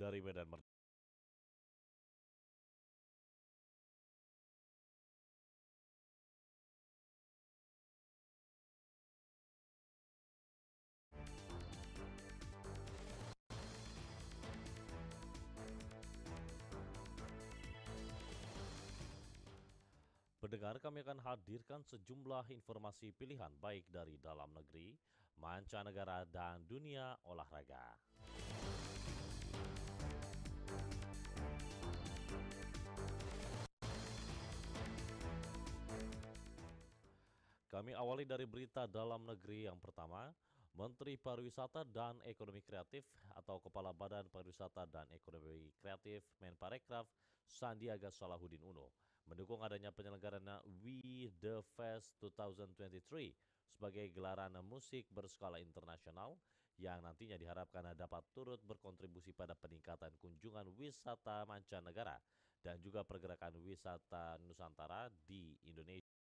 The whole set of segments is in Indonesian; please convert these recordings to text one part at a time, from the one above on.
dari Medan Merdeka. Pendengar, kami akan hadirkan sejumlah informasi pilihan baik dari dalam negeri, mancanegara, dan dunia olahraga. Kami awali dari berita dalam negeri yang pertama. Menteri Pariwisata dan Ekonomi Kreatif atau Kepala Badan Pariwisata dan Ekonomi Kreatif Menparekraf Sandiaga Salahuddin Uno mendukung adanya penyelenggaraan We The Fest 2023 sebagai gelaran musik berskala internasional yang nantinya diharapkan dapat turut berkontribusi pada peningkatan kunjungan wisata mancanegara dan juga pergerakan wisata Nusantara di Indonesia.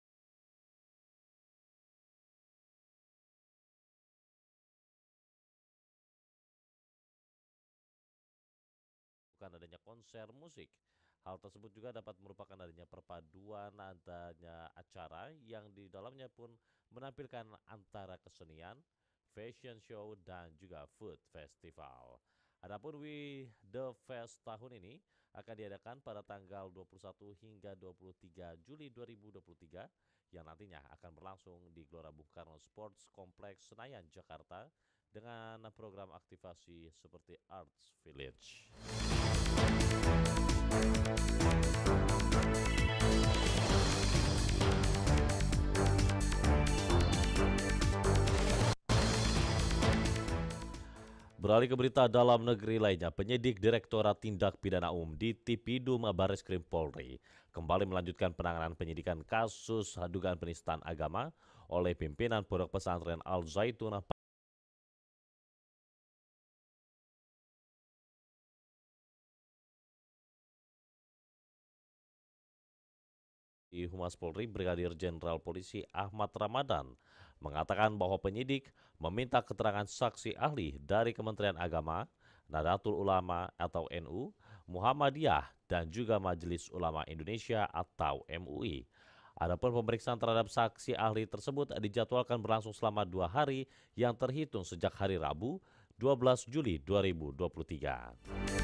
Bukan adanya konser musik. Hal tersebut juga dapat merupakan adanya perpaduan adanya acara yang di dalamnya pun menampilkan antara kesenian, fashion show, dan juga food festival. Adapun We The Fest tahun ini akan diadakan pada tanggal 21 hingga 23 Juli 2023 yang nantinya akan berlangsung di Gelora Bung Karno Sports Complex Senayan, Jakarta dengan program aktivasi seperti Arts Village. Beralih ke berita dalam negeri lainnya, penyidik Direktorat Tindak Pidana Umum di Tipidum Bareskrim Polri kembali melanjutkan penanganan penyidikan kasus dugaan penistaan agama oleh pimpinan Pondok Pesantren Al Zaitun di Humas Polri. Brigadir Jenderal Polisi Ahmad Ramadan mengatakan bahwa penyidik meminta keterangan saksi ahli dari Kementerian Agama, Nahdlatul Ulama atau NU, Muhammadiyah, dan juga Majelis Ulama Indonesia atau MUI. Adapun pemeriksaan terhadap saksi ahli tersebut dijadwalkan berlangsung selama 2 hari yang terhitung sejak hari Rabu 12 Juli 2023.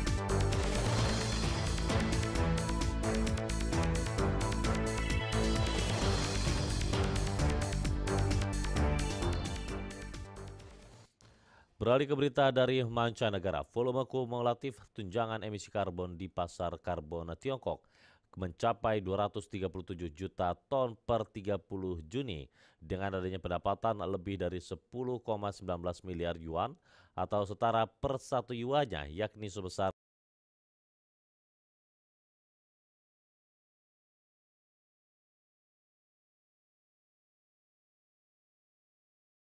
Beralih ke berita dari mancanegara, volume kumulatif tunjangan emisi karbon di pasar karbon Tiongkok mencapai 237 juta ton per 30 Juni dengan adanya pendapatan lebih dari 10,19 miliar yuan atau setara per 1 yuannya yakni sebesar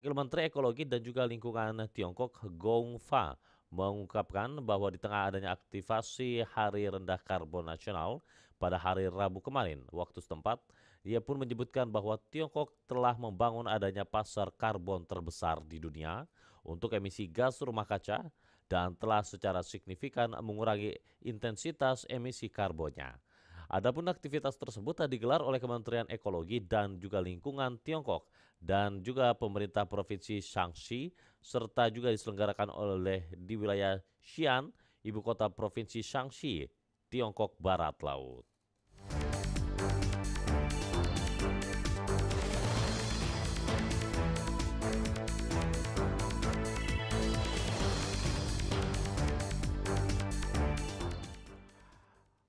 Wakil Menteri Ekologi dan juga Lingkungan Tiongkok Gong Fa mengungkapkan bahwa di tengah adanya aktivasi Hari Rendah Karbon Nasional pada hari Rabu kemarin waktu setempat, ia pun menyebutkan bahwa Tiongkok telah membangun adanya pasar karbon terbesar di dunia untuk emisi gas rumah kaca dan telah secara signifikan mengurangi intensitas emisi karbonnya. Adapun aktivitas tersebut digelar oleh Kementerian Ekologi dan juga Lingkungan Tiongkok dan juga pemerintah Provinsi Shaanxi serta juga diselenggarakan oleh di wilayah Xi'an, ibu kota Provinsi Shaanxi, Tiongkok Barat Laut.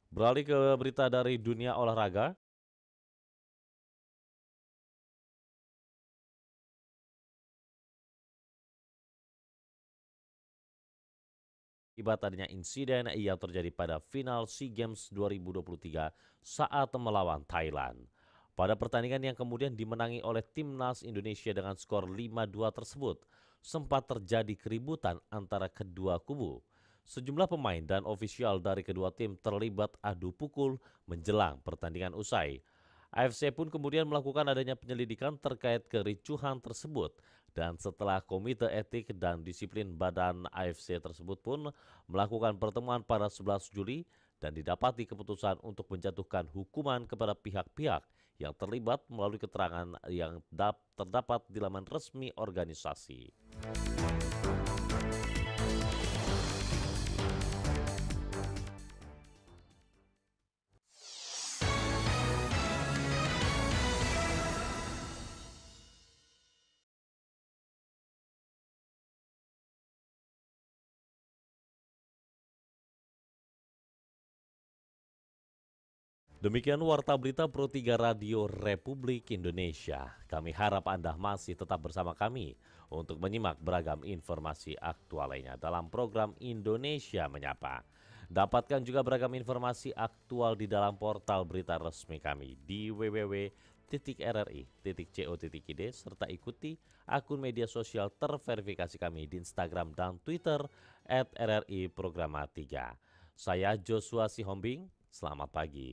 Beralih ke berita dari dunia olahraga. Akibat adanya insiden yang terjadi pada final SEA Games 2023 saat melawan Thailand. Pada pertandingan yang kemudian dimenangi oleh timnas Indonesia dengan skor 5-2 tersebut, sempat terjadi keributan antara kedua kubu. Sejumlah pemain dan ofisial dari kedua tim terlibat adu pukul menjelang pertandingan usai. AFC pun kemudian melakukan adanya penyelidikan terkait kericuhan tersebut Dan setelah Komite Etik dan Disiplin Badan AFC tersebut pun melakukan pertemuan pada 11 Juli dan didapati keputusan untuk menjatuhkan hukuman kepada pihak-pihak yang terlibat melalui keterangan yang terdapat di laman resmi organisasi. Demikian Warta Berita Pro 3 Radio Republik Indonesia. Kami harap Anda masih tetap bersama kami untuk menyimak beragam informasi aktual lainnya dalam program Indonesia Menyapa. Dapatkan juga beragam informasi aktual di dalam portal berita resmi kami di www.rri.co.id serta ikuti akun media sosial terverifikasi kami di Instagram dan Twitter @RRI Programa 3. Saya Joshua Sihombing, selamat pagi.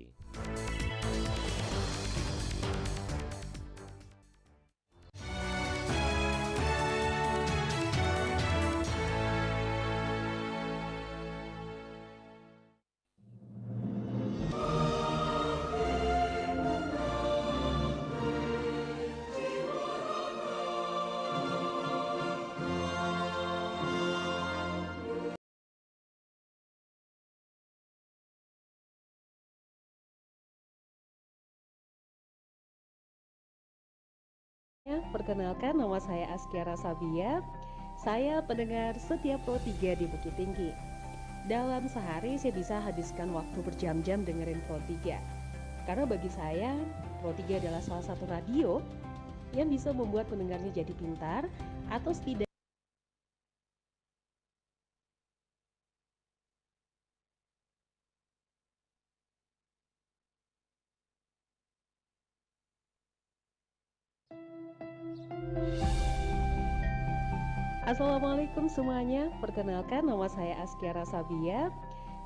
Perkenalkan, nama saya Askiara Sabia. Saya pendengar setia Pro 3 di Bukit Tinggi. Dalam sehari saya bisa habiskan waktu berjam-jam dengerin Pro 3. Karena bagi saya, Pro 3 adalah salah satu radio yang bisa membuat pendengarnya jadi pintar atau setidaknya Assalamualaikum semuanya, perkenalkan nama saya Askiara Sabia.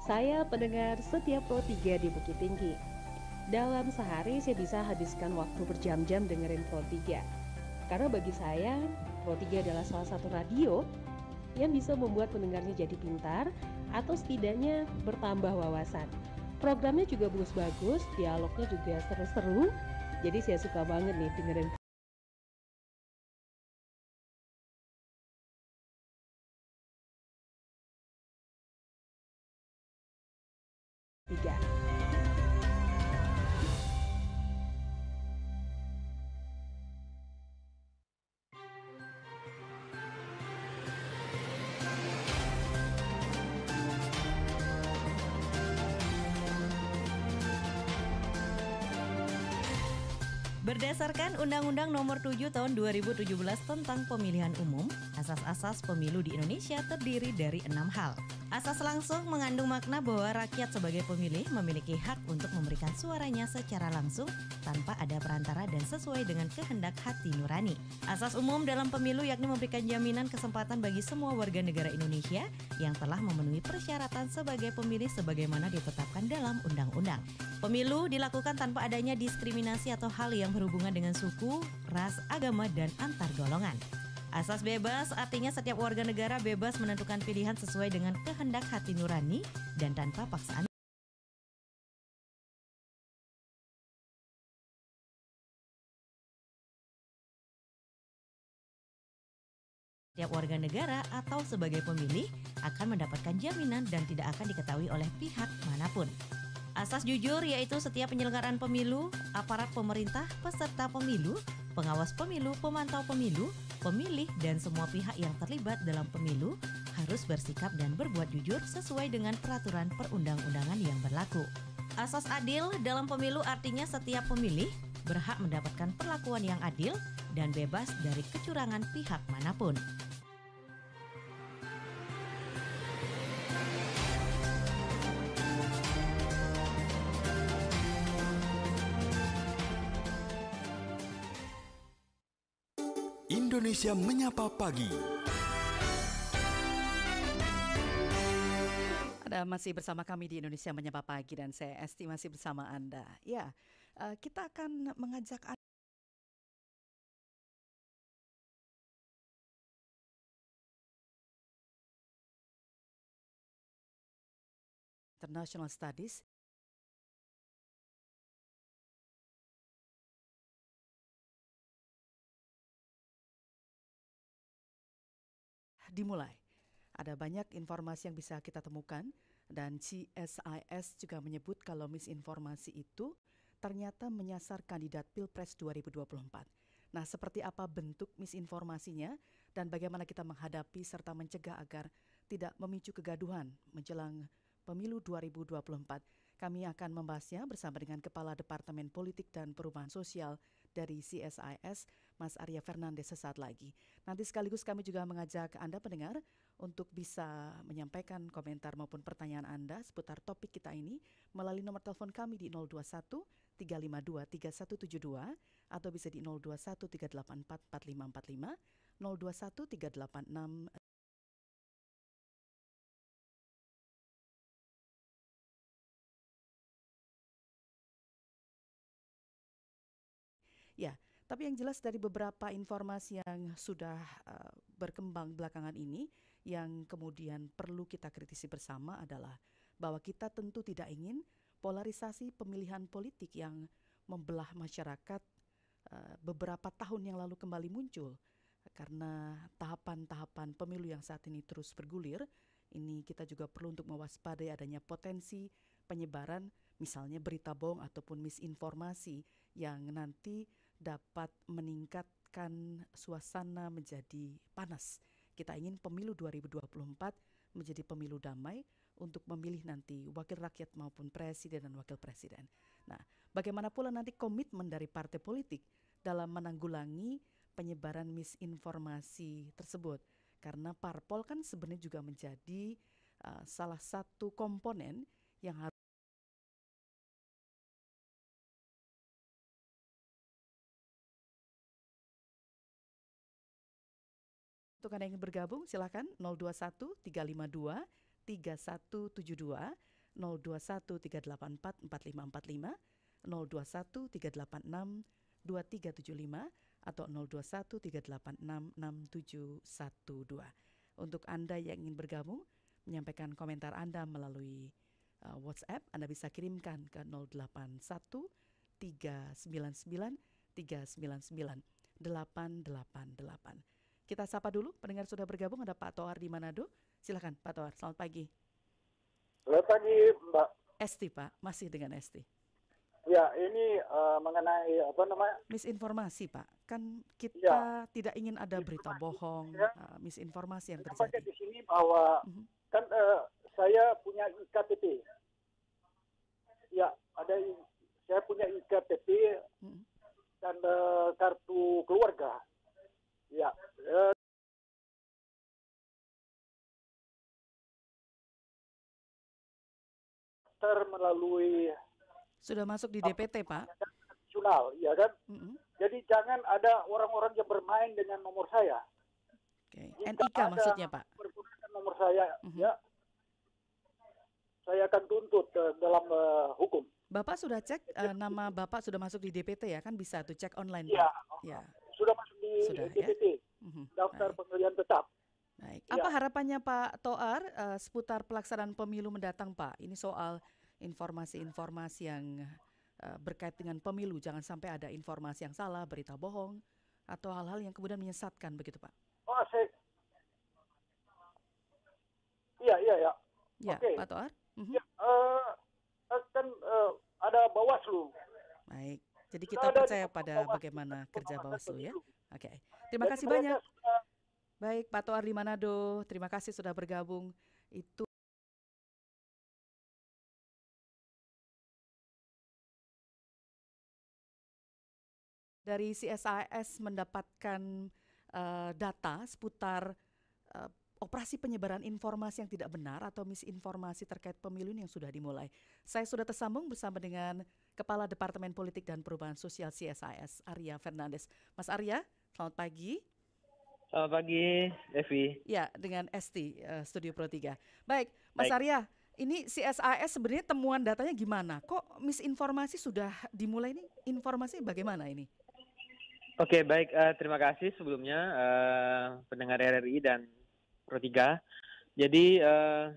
Saya pendengar setia Pro 3 di Bukit Tinggi. Dalam sehari saya bisa habiskan waktu berjam-jam dengerin Pro 3. Karena bagi saya, Pro 3 adalah salah satu radio yang bisa membuat pendengarnya jadi pintar atau setidaknya bertambah wawasan. Programnya juga bagus-bagus, dialognya juga seru-seru. Jadi saya suka banget nih dengerin 3. Berdasarkan Undang-Undang Nomor 7 Tahun 2017 tentang Pemilihan Umum, asas-asas pemilu di Indonesia terdiri dari 6 hal. Asas langsung mengandung makna bahwa rakyat sebagai pemilih memiliki hak untuk memberikan suaranya secara langsung tanpa ada perantara dan sesuai dengan kehendak hati nurani. Asas umum dalam pemilu yakni memberikan jaminan kesempatan bagi semua warga negara Indonesia yang telah memenuhi persyaratan sebagai pemilih sebagaimana ditetapkan dalam undang-undang. Pemilu dilakukan tanpa adanya diskriminasi atau hal yang berhubungan dengan suku, ras, agama, dan antar golongan. Asas bebas artinya setiap warga negara bebas menentukan pilihan sesuai dengan kehendak hati nurani dan tanpa paksaan. Setiap warga negara atau sebagai pemilih akan mendapatkan jaminan dan tidak akan diketahui oleh pihak manapun. Asas jujur yaitu setiap penyelenggaraan pemilu, aparat pemerintah, peserta pemilu, pengawas pemilu, pemantau pemilu, pemilih, dan semua pihak yang terlibat dalam pemilu harus bersikap dan berbuat jujur sesuai dengan peraturan perundang-undangan yang berlaku. Asas adil dalam pemilu artinya setiap pemilih berhak mendapatkan perlakuan yang adil dan bebas dari kecurangan pihak manapun. Indonesia Menyapa Pagi. Anda masih bersama kami di Indonesia Menyapa Pagi dan saya Esti masih bersama Anda. Ya, kita akan mengajak International Studies. Dimulai. Ada banyak informasi yang bisa kita temukan dan CSIS juga menyebut kalau misinformasi itu ternyata menyasar kandidat Pilpres 2024. Nah, seperti apa bentuk misinformasinya dan bagaimana kita menghadapi serta mencegah agar tidak memicu kegaduhan menjelang pemilu 2024. Kami akan membahasnya bersama dengan Kepala Departemen Politik dan Perubahan Sosial dari CSIS, Mas Arya Fernandes sesaat lagi. Nanti sekaligus kami juga mengajak Anda pendengar untuk bisa menyampaikan komentar maupun pertanyaan Anda seputar topik kita ini melalui nomor telepon kami di 021 352 3172 atau bisa di 021 384 4545, 021 386. Ya, tapi yang jelas dari beberapa informasi yang sudah berkembang belakangan ini, yang kemudian perlu kita kritisi bersama adalah bahwa kita tentu tidak ingin polarisasi pemilihan politik yang membelah masyarakat beberapa tahun yang lalu kembali muncul. Karena tahapan-tahapan pemilu yang saat ini terus bergulir, ini kita juga perlu untuk mewaspadai adanya potensi penyebaran misalnya berita bohong ataupun misinformasi yang nanti dapat meningkatkan suasana menjadi panas. Kita ingin pemilu 2024 menjadi pemilu damai untuk memilih nanti wakil rakyat maupun presiden dan wakil presiden. Nah, bagaimana pula nanti komitmen dari partai politik dalam menanggulangi penyebaran misinformasi tersebut? Karena parpol kan sebenarnya juga menjadi salah satu komponen yang harus untuk Anda yang ingin bergabung, silakan 021 352 3172, 021 384 4545, 021 386 2375 atau 021 386 6712. Untuk Anda yang ingin bergabung, menyampaikan komentar Anda melalui WhatsApp, Anda bisa kirimkan ke 081 399 399 888. Kita sapa dulu, pendengar sudah bergabung, ada Pak Toar di Manado. Silakan Pak Toar, selamat pagi. Selamat pagi Mbak. Esti Pak, masih dengan Esti. Ya, ini mengenai misinformasi Pak. Kan kita tidak ingin ada berita bohong, misinformasi yang terjadi. Di sini bahwa kan saya punya IKTP. Ya, saya punya IKTP dan kartu keluarga. Ya, melalui sudah masuk di DPT Pak. Nasional, ya kan? Jadi jangan ada orang-orang yang bermain dengan nomor saya. Oke. NIK maksudnya Pak. Pergunakan nomor saya, ya. Saya akan tuntut dalam hukum. Bapak sudah cek nama Bapak sudah masuk di DPT ya, kan bisa tuh cek online Ya, Pak. Ya. Sudah masuk di DPT, daftar pemilihan tetap. Baik. Apa harapannya Pak Toar seputar pelaksanaan pemilu mendatang Pak? Ini soal informasi-informasi yang berkait dengan pemilu, jangan sampai ada informasi yang salah, berita bohong, atau hal-hal yang kemudian menyesatkan begitu Pak. Oh, Iya. Ya, Oke. Pak Toar. Ya, kan ada Bawaslu. Baik. Jadi kita percaya pada bagaimana kerja Bawaslu ya. Oke. Terima kasih banyak. Baik, Pak Toar di Manado, terima kasih sudah bergabung. Itu dari CSIS mendapatkan data seputar operasi penyebaran informasi yang tidak benar atau misinformasi terkait pemilu yang sudah dimulai. Saya sudah tersambung bersama dengan Kepala Departemen Politik dan Perubahan Sosial CSIS, Arya Fernandes. Mas Arya, selamat pagi. Selamat pagi, Evi. Ya, dengan Esti, Studio Pro 3. Baik, Mas Arya, ini CSIS sebenarnya temuan datanya gimana? Kok misinformasi sudah dimulai ini? Informasi bagaimana ini? Oke, baik. Terima kasih sebelumnya pendengar RRI dan Pro 3. Jadi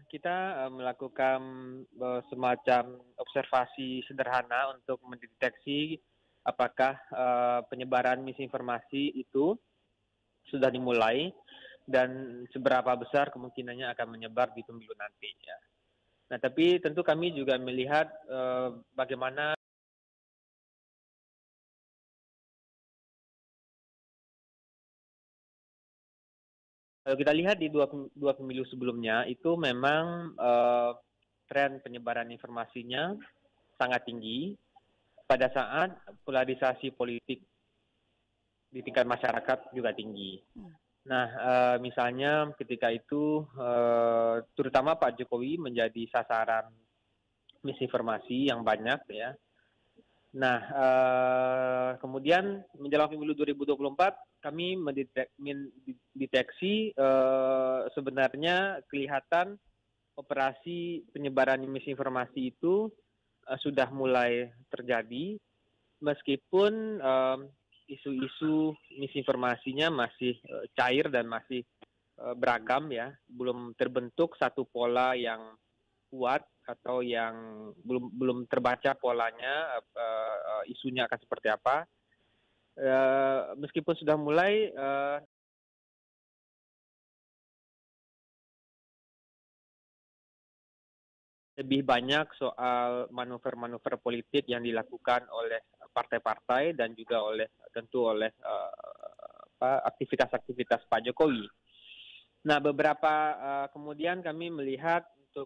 kita melakukan semacam observasi sederhana untuk mendeteksi apakah penyebaran misinformasi itu sudah dimulai dan seberapa besar kemungkinannya akan menyebar di pemilu nanti. Ya. Nah, tapi tentu kami juga melihat bagaimana kalau kita lihat di dua pemilu sebelumnya itu memang tren penyebaran informasinya sangat tinggi pada saat polarisasi politik di tingkat masyarakat juga tinggi. Nah, misalnya ketika itu terutama Pak Jokowi menjadi sasaran misinformasi yang banyak ya. Nah, kemudian menjelang pemilu 2024 kami mendeteksi sebenarnya kelihatan operasi penyebaran misinformasi itu sudah mulai terjadi meskipun isu-isu misinformasinya masih cair dan masih beragam ya, belum terbentuk satu pola yang kuat atau yang belum terbaca polanya isunya akan seperti apa. Meskipun sudah mulai lebih banyak soal manuver-manuver politik yang dilakukan oleh partai-partai dan juga tentu oleh aktivitas-aktivitas Pak Jokowi. Nah, beberapa kemudian kami melihat untuk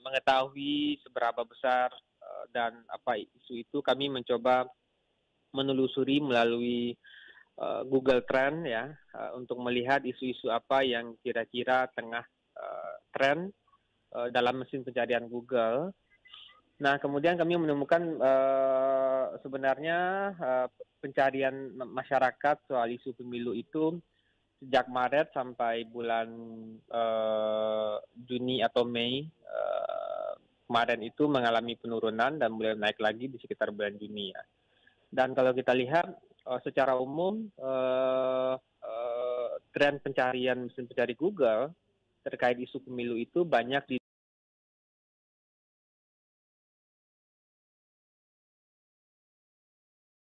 mengetahui seberapa besar dan apa isu itu, kami mencoba menelusuri melalui Google Trend ya untuk melihat isu-isu apa yang kira-kira tengah tren dalam mesin pencarian Google. Nah, kemudian kami menemukan sebenarnya pencarian masyarakat soal isu pemilu itu sejak Maret sampai bulan Juni atau Mei kemarin itu mengalami penurunan dan mulai naik lagi di sekitar bulan Juni ya. Dan kalau kita lihat secara umum tren pencarian mesin pencari Google terkait isu pemilu itu banyak di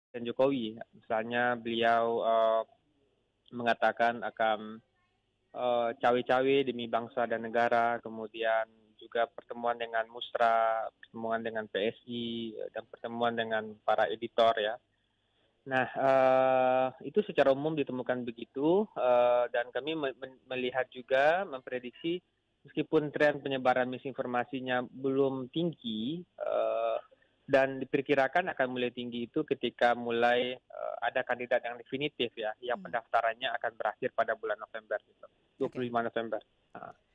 Presiden Jokowi. Misalnya beliau mengatakan akan cawe-cawe demi bangsa dan negara, kemudian juga pertemuan dengan Musra, pertemuan dengan PSI, dan pertemuan dengan para editor ya. Nah, itu secara umum ditemukan begitu, dan kami melihat juga, memprediksi meskipun tren penyebaran misinformasinya belum tinggi, dan diperkirakan akan mulai tinggi itu ketika mulai ada kandidat yang definitif ya, yang pendaftarannya akan berakhir pada bulan November, gitu, 25 November.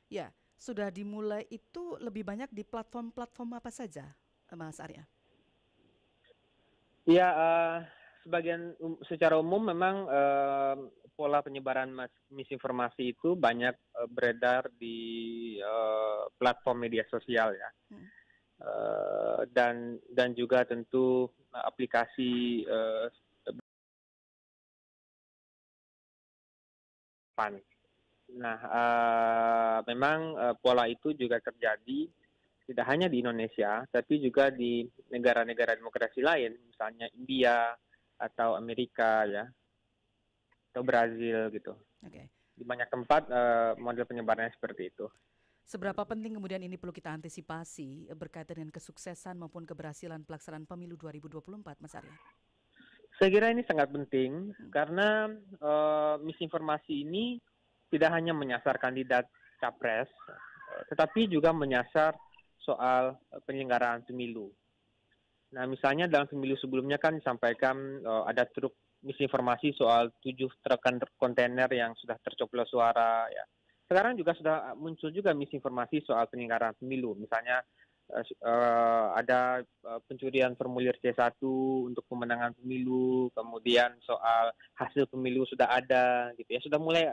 Ya, sudah dimulai itu lebih banyak di platform-platform apa saja, Mas Arya? Ya, sebagian secara umum memang pola penyebaran misinformasi itu banyak beredar di platform media sosial ya. Dan juga tentu aplikasi PAN. Nah, memang pola itu juga terjadi tidak hanya di Indonesia, tapi juga di negara-negara demokrasi lain, misalnya India atau Amerika ya, atau Brazil gitu. Okay. Di banyak tempat model penyebarannya seperti itu. Seberapa penting kemudian ini perlu kita antisipasi berkaitan dengan kesuksesan maupun keberhasilan pelaksanaan pemilu 2024, Mas Arya? Saya kira ini sangat penting karena misinformasi ini tidak hanya menyasar kandidat capres, tetapi juga menyasar soal penyelenggaraan pemilu. Nah, misalnya dalam pemilu sebelumnya kan disampaikan ada truk misinformasi soal 7 truk kontainer yang sudah tercoblos suara ya. Sekarang juga sudah muncul juga misinformasi soal penyelenggaraan pemilu. Misalnya ada pencurian formulir C1 untuk pemenangan pemilu, kemudian soal hasil pemilu sudah ada, gitu ya. Sudah mulai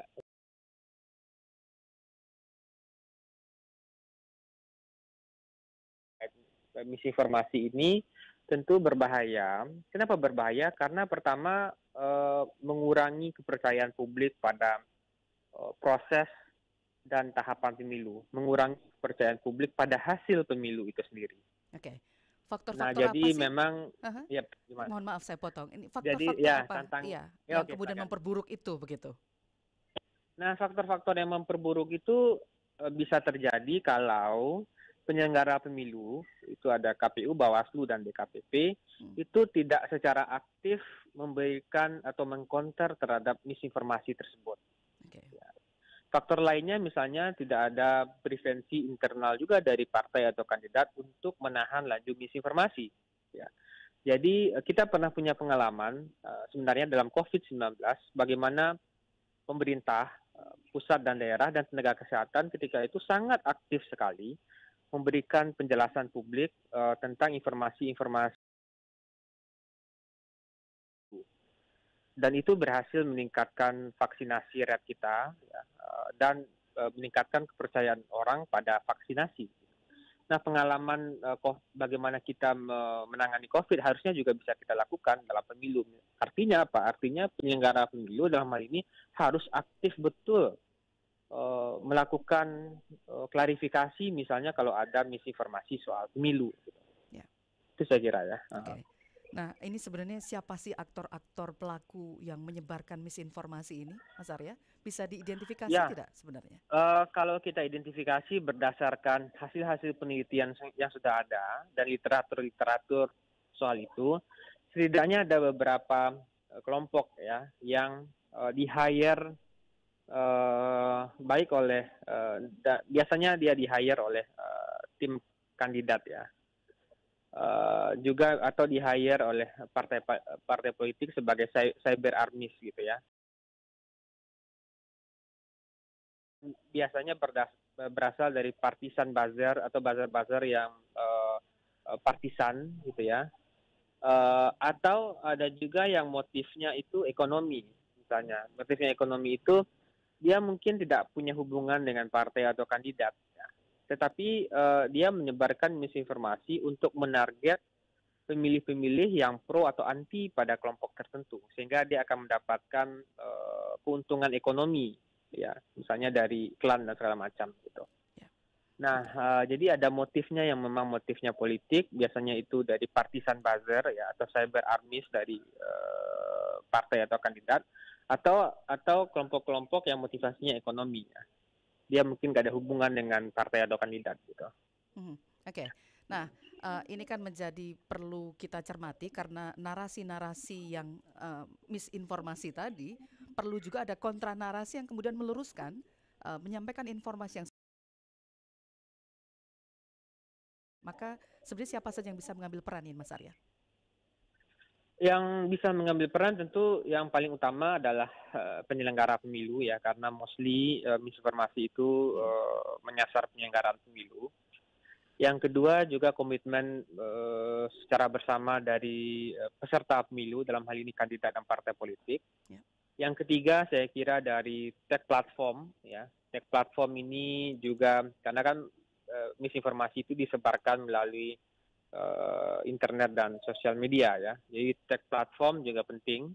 misinformasi ini tentu berbahaya. Kenapa berbahaya? Karena pertama mengurangi kepercayaan publik pada proses dan tahapan pemilu, mengurangi kepercayaan publik pada hasil pemilu itu sendiri. Oke. Nah, Faktor-faktor apa jadi sih? memang, Aha. ya gimana? Mohon maaf saya potong. Ini Jadi faktor-faktor ya apa? Iya, ya yang oke kemudian silakan. memperburuk itu begitu. Nah, faktor-faktor yang memperburuk itu bisa terjadi kalau penyelenggara pemilu, itu ada KPU, Bawaslu, dan DKPP, itu tidak secara aktif memberikan atau mengkonter terhadap misinformasi tersebut. Oke. Faktor lainnya misalnya tidak ada prevensi internal juga dari partai atau kandidat untuk menahan laju misinformasi. Ya. Jadi kita pernah punya pengalaman sebenarnya dalam COVID-19, bagaimana pemerintah, pusat dan daerah, dan tenaga kesehatan ketika itu sangat aktif sekali memberikan penjelasan publik tentang informasi-informasi. Dan itu berhasil meningkatkan vaksinasi rate kita ya, dan meningkatkan kepercayaan orang pada vaksinasi. Nah, pengalaman bagaimana kita menangani COVID harusnya juga bisa kita lakukan dalam pemilu. Artinya apa? Artinya penyelenggara pemilu dalam hal ini harus aktif betul melakukan klarifikasi misalnya kalau ada misinformasi soal pemilu. Ya. Itu saya kira ya. Oke. Nah, ini sebenarnya siapa sih aktor-aktor pelaku yang menyebarkan misinformasi ini, Mas Arya? Bisa diidentifikasi Ya. tidak sebenarnya? Kalau kita identifikasi berdasarkan hasil-hasil penelitian yang sudah ada dan literatur soal itu, setidaknya ada beberapa kelompok ya yang di-hire baik oleh biasanya dia di-hire oleh tim kandidat ya. Juga atau di-hire oleh partai politik sebagai cyber armies gitu ya. Biasanya berasal dari partisan buzzer atau buzzer yang partisan gitu ya. Atau ada juga yang motifnya itu ekonomi misalnya. Motifnya ekonomi itu dia mungkin tidak punya hubungan dengan partai atau kandidat ya. Tetapi dia menyebarkan misinformasi untuk menarget pemilih-pemilih yang pro atau anti pada kelompok tertentu, sehingga dia akan mendapatkan keuntungan ekonomi, ya, misalnya dari iklan dan segala macam gitu. Ya. Nah, jadi ada motifnya yang memang motifnya politik, biasanya itu dari partisan buzzer ya atau cyber armies dari partai atau kandidat, atau kelompok-kelompok yang motivasinya ekonomi. Ya. Dia mungkin gak ada hubungan dengan partai atau kandidat gitu. Oke. Nah, ini kan menjadi perlu kita cermati karena narasi-narasi yang misinformasi tadi perlu juga ada kontra narasi yang kemudian meluruskan, menyampaikan informasi yang maka sebenarnya siapa saja yang bisa mengambil peran ini, Mas Arya? Yang bisa mengambil peran tentu yang paling utama adalah penyelenggara pemilu ya, karena mostly misinformasi itu menyasar penyelenggaraan pemilu. Yang kedua juga komitmen secara bersama dari peserta pemilu, dalam hal ini kandidat dan partai politik. Ya. Yang ketiga saya kira dari tech platform ya. Tech platform ini juga karena kan misinformasi itu disebarkan melalui internet dan sosial media ya. Jadi tech platform juga penting.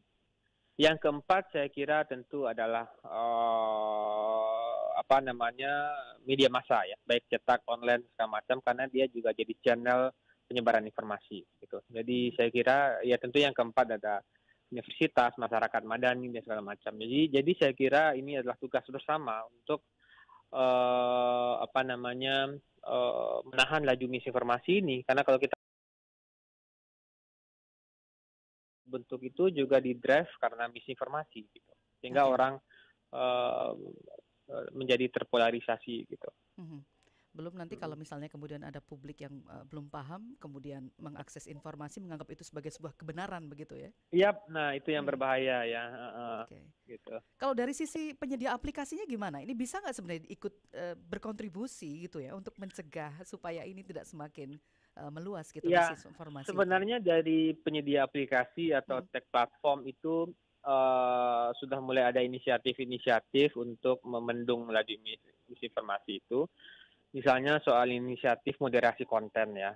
Yang keempat saya kira tentu adalah media massa ya, baik cetak, online segala macam, karena dia juga jadi channel penyebaran informasi gitu. Jadi saya kira ya tentu yang keempat ada universitas, masyarakat madani dan segala macam. Jadi saya kira ini adalah tugas bersama untuk menahan laju misinformasi ini, karena kalau kita bentuk itu juga di drive karena misinformasi gitu, sehingga orang menjadi terpolarisasi gitu. Belum nanti kalau misalnya kemudian ada publik yang belum paham, kemudian mengakses informasi menganggap itu sebagai sebuah kebenaran begitu ya? Iya, nah itu yang berbahaya ya. Gitu. Kalau dari sisi penyedia aplikasinya gimana? Ini bisa nggak sebenarnya ikut berkontribusi gitu ya untuk mencegah supaya ini tidak semakin meluas gitu ya, misinformasi? Sebenarnya itu dari penyedia aplikasi atau tech platform itu sudah mulai ada inisiatif-inisiatif untuk memendung laju misinformasi itu. Misalnya soal inisiatif moderasi konten ya,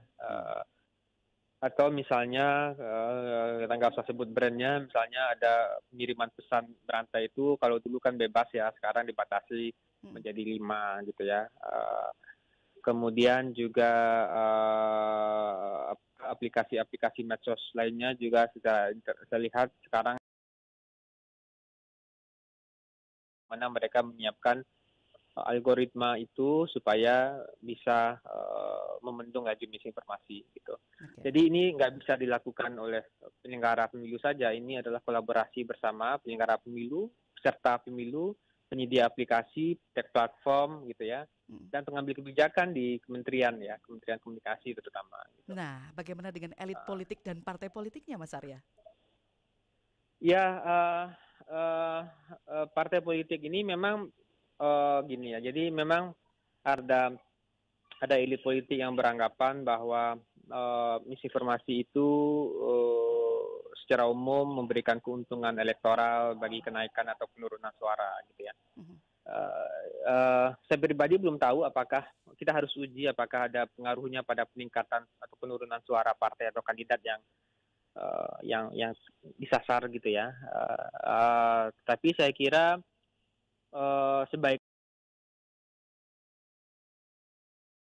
atau misalnya kita nggak usah sebut brandnya, misalnya ada pengiriman pesan berantai itu kalau dulu kan bebas ya, sekarang dibatasi menjadi 5 gitu ya. Kemudian juga aplikasi-aplikasi medsos lainnya juga sudah saya lihat sekarang mana mereka menyiapkan algoritma itu supaya bisa membendung laju misinformasi gitu. Jadi ini nggak bisa dilakukan oleh penyelenggara pemilu saja. Ini adalah kolaborasi bersama penyelenggara pemilu, peserta pemilu, penyedia aplikasi, tech platform gitu ya, dan pengambil kebijakan di kementerian ya, Kementerian Komunikasi terutama. Gitu. Nah, bagaimana dengan elit politik dan partai politiknya, Mas Arya? Ya, partai politik ini memang gini ya, jadi memang ada elit politik yang beranggapan bahwa misinformasi itu secara umum memberikan keuntungan elektoral bagi kenaikan atau penurunan suara gitu ya. Saya pribadi belum tahu apakah kita harus uji apakah ada pengaruhnya pada peningkatan atau penurunan suara partai atau kandidat yang disasar gitu ya. Tapi saya kira sebaik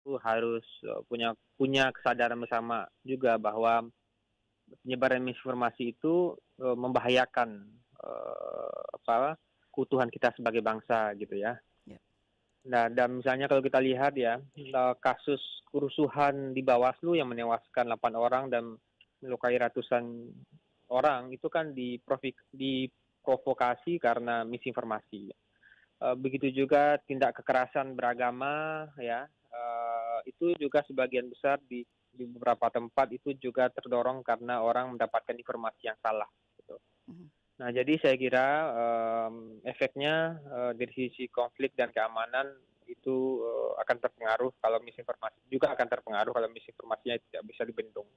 itu harus punya kesadaran bersama juga bahwa penyebaran misinformasi itu membahayakan keutuhan kita sebagai bangsa gitu ya. Nah, dan misalnya kalau kita lihat ya kasus kerusuhan di Bawaslu yang menewaskan 8 orang dan melukai ratusan orang itu kan diprovokasi karena misinformasi. Begitu juga tindak kekerasan beragama ya itu juga sebagian besar di beberapa tempat itu juga terdorong karena orang mendapatkan informasi yang salah gitu. Nah jadi saya kira efeknya dari sisi konflik dan keamanan itu akan terpengaruh kalau misinformasi juga akan terpengaruh kalau misinformasinya tidak bisa dibendung.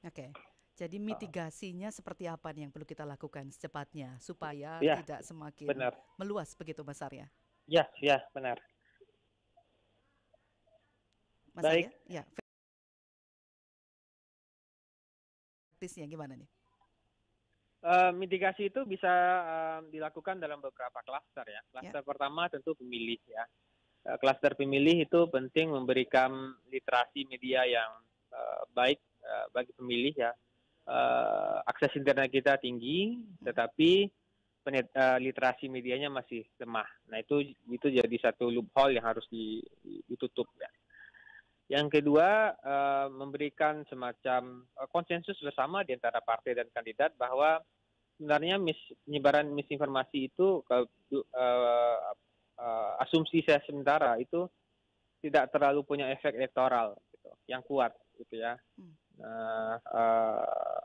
Oke. Jadi mitigasinya seperti apa nih yang perlu kita lakukan secepatnya supaya tidak semakin meluas begitu, Mas Arya? Ya, benar. Mas Arya, ya. Praktisnya gimana nih? Mitigasi itu bisa dilakukan dalam beberapa klaster ya. Klaster pertama tentu pemilih ya. Klaster pemilih itu penting memberikan literasi media yang baik bagi pemilih ya. Akses internet kita tinggi, tetapi literasi medianya masih lemah. Nah itu jadi satu loophole yang harus ditutup ya. Yang kedua, memberikan semacam konsensus bersama di antara partai dan kandidat bahwa sebenarnya penyebaran misinformasi itu asumsi saya sementara itu tidak terlalu punya efek elektoral gitu, yang kuat gitu ya.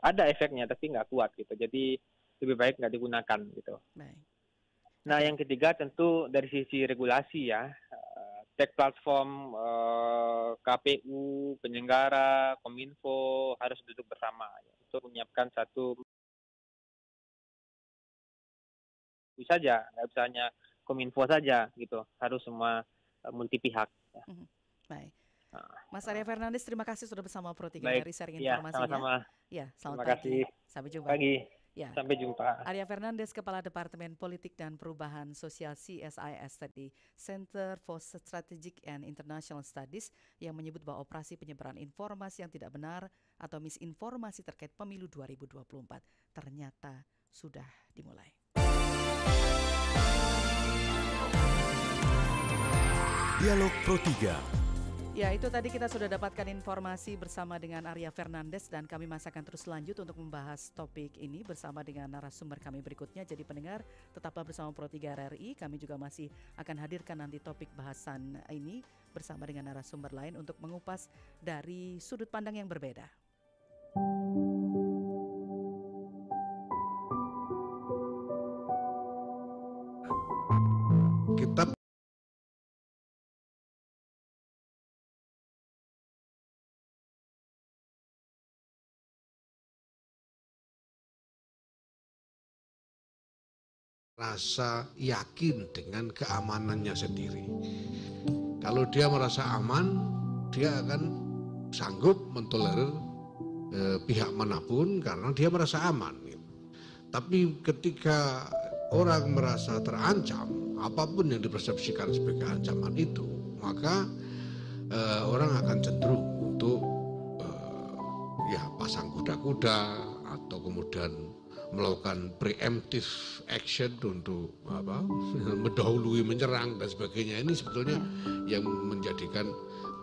Ada efeknya tapi nggak kuat gitu. Jadi lebih baik nggak digunakan gitu. Nah yang ketiga tentu dari sisi regulasi ya. Tech platform, KPU, penyelenggara, Kominfo harus duduk bersama ya, untuk menyiapkan satu saja, nggak bisa hanya Kominfo saja gitu, harus semua multi pihak. Ya. Baik. Mas Arya Fernandes, terima kasih sudah bersama Pro 3 dari sharing informasinya. Sama-sama. Ya, selamat terima kasih. Sampai jumpa. Pagi. Ya. Sampai jumpa. Arya Fernandes, Kepala Departemen Politik dan Perubahan Sosial CSIS tadi, Center for Strategic and International Studies, yang menyebut bahwa operasi penyebaran informasi yang tidak benar atau misinformasi terkait pemilu 2024 ternyata sudah dimulai. Dialog Pro 3. Ya, itu tadi kita sudah dapatkan informasi bersama dengan Arya Fernandes dan kami masih akan terus lanjut untuk membahas topik ini bersama dengan narasumber kami berikutnya. Jadi pendengar, tetaplah bersama Pro 3 RRI. Kami juga masih akan hadirkan nanti topik bahasan ini bersama dengan narasumber lain untuk mengupas dari sudut pandang yang berbeda. Kita rasa yakin dengan keamanannya sendiri. Kalau dia merasa aman, dia akan sanggup mentolerir pihak manapun karena dia merasa aman. Tapi ketika orang merasa terancam, apapun yang dipersepsikan sebagai ancaman itu, maka orang akan cenderung untuk pasang kuda-kuda atau kemudian melakukan preemptive action untuk mendahului, menyerang dan sebagainya. Ini sebetulnya yang menjadikan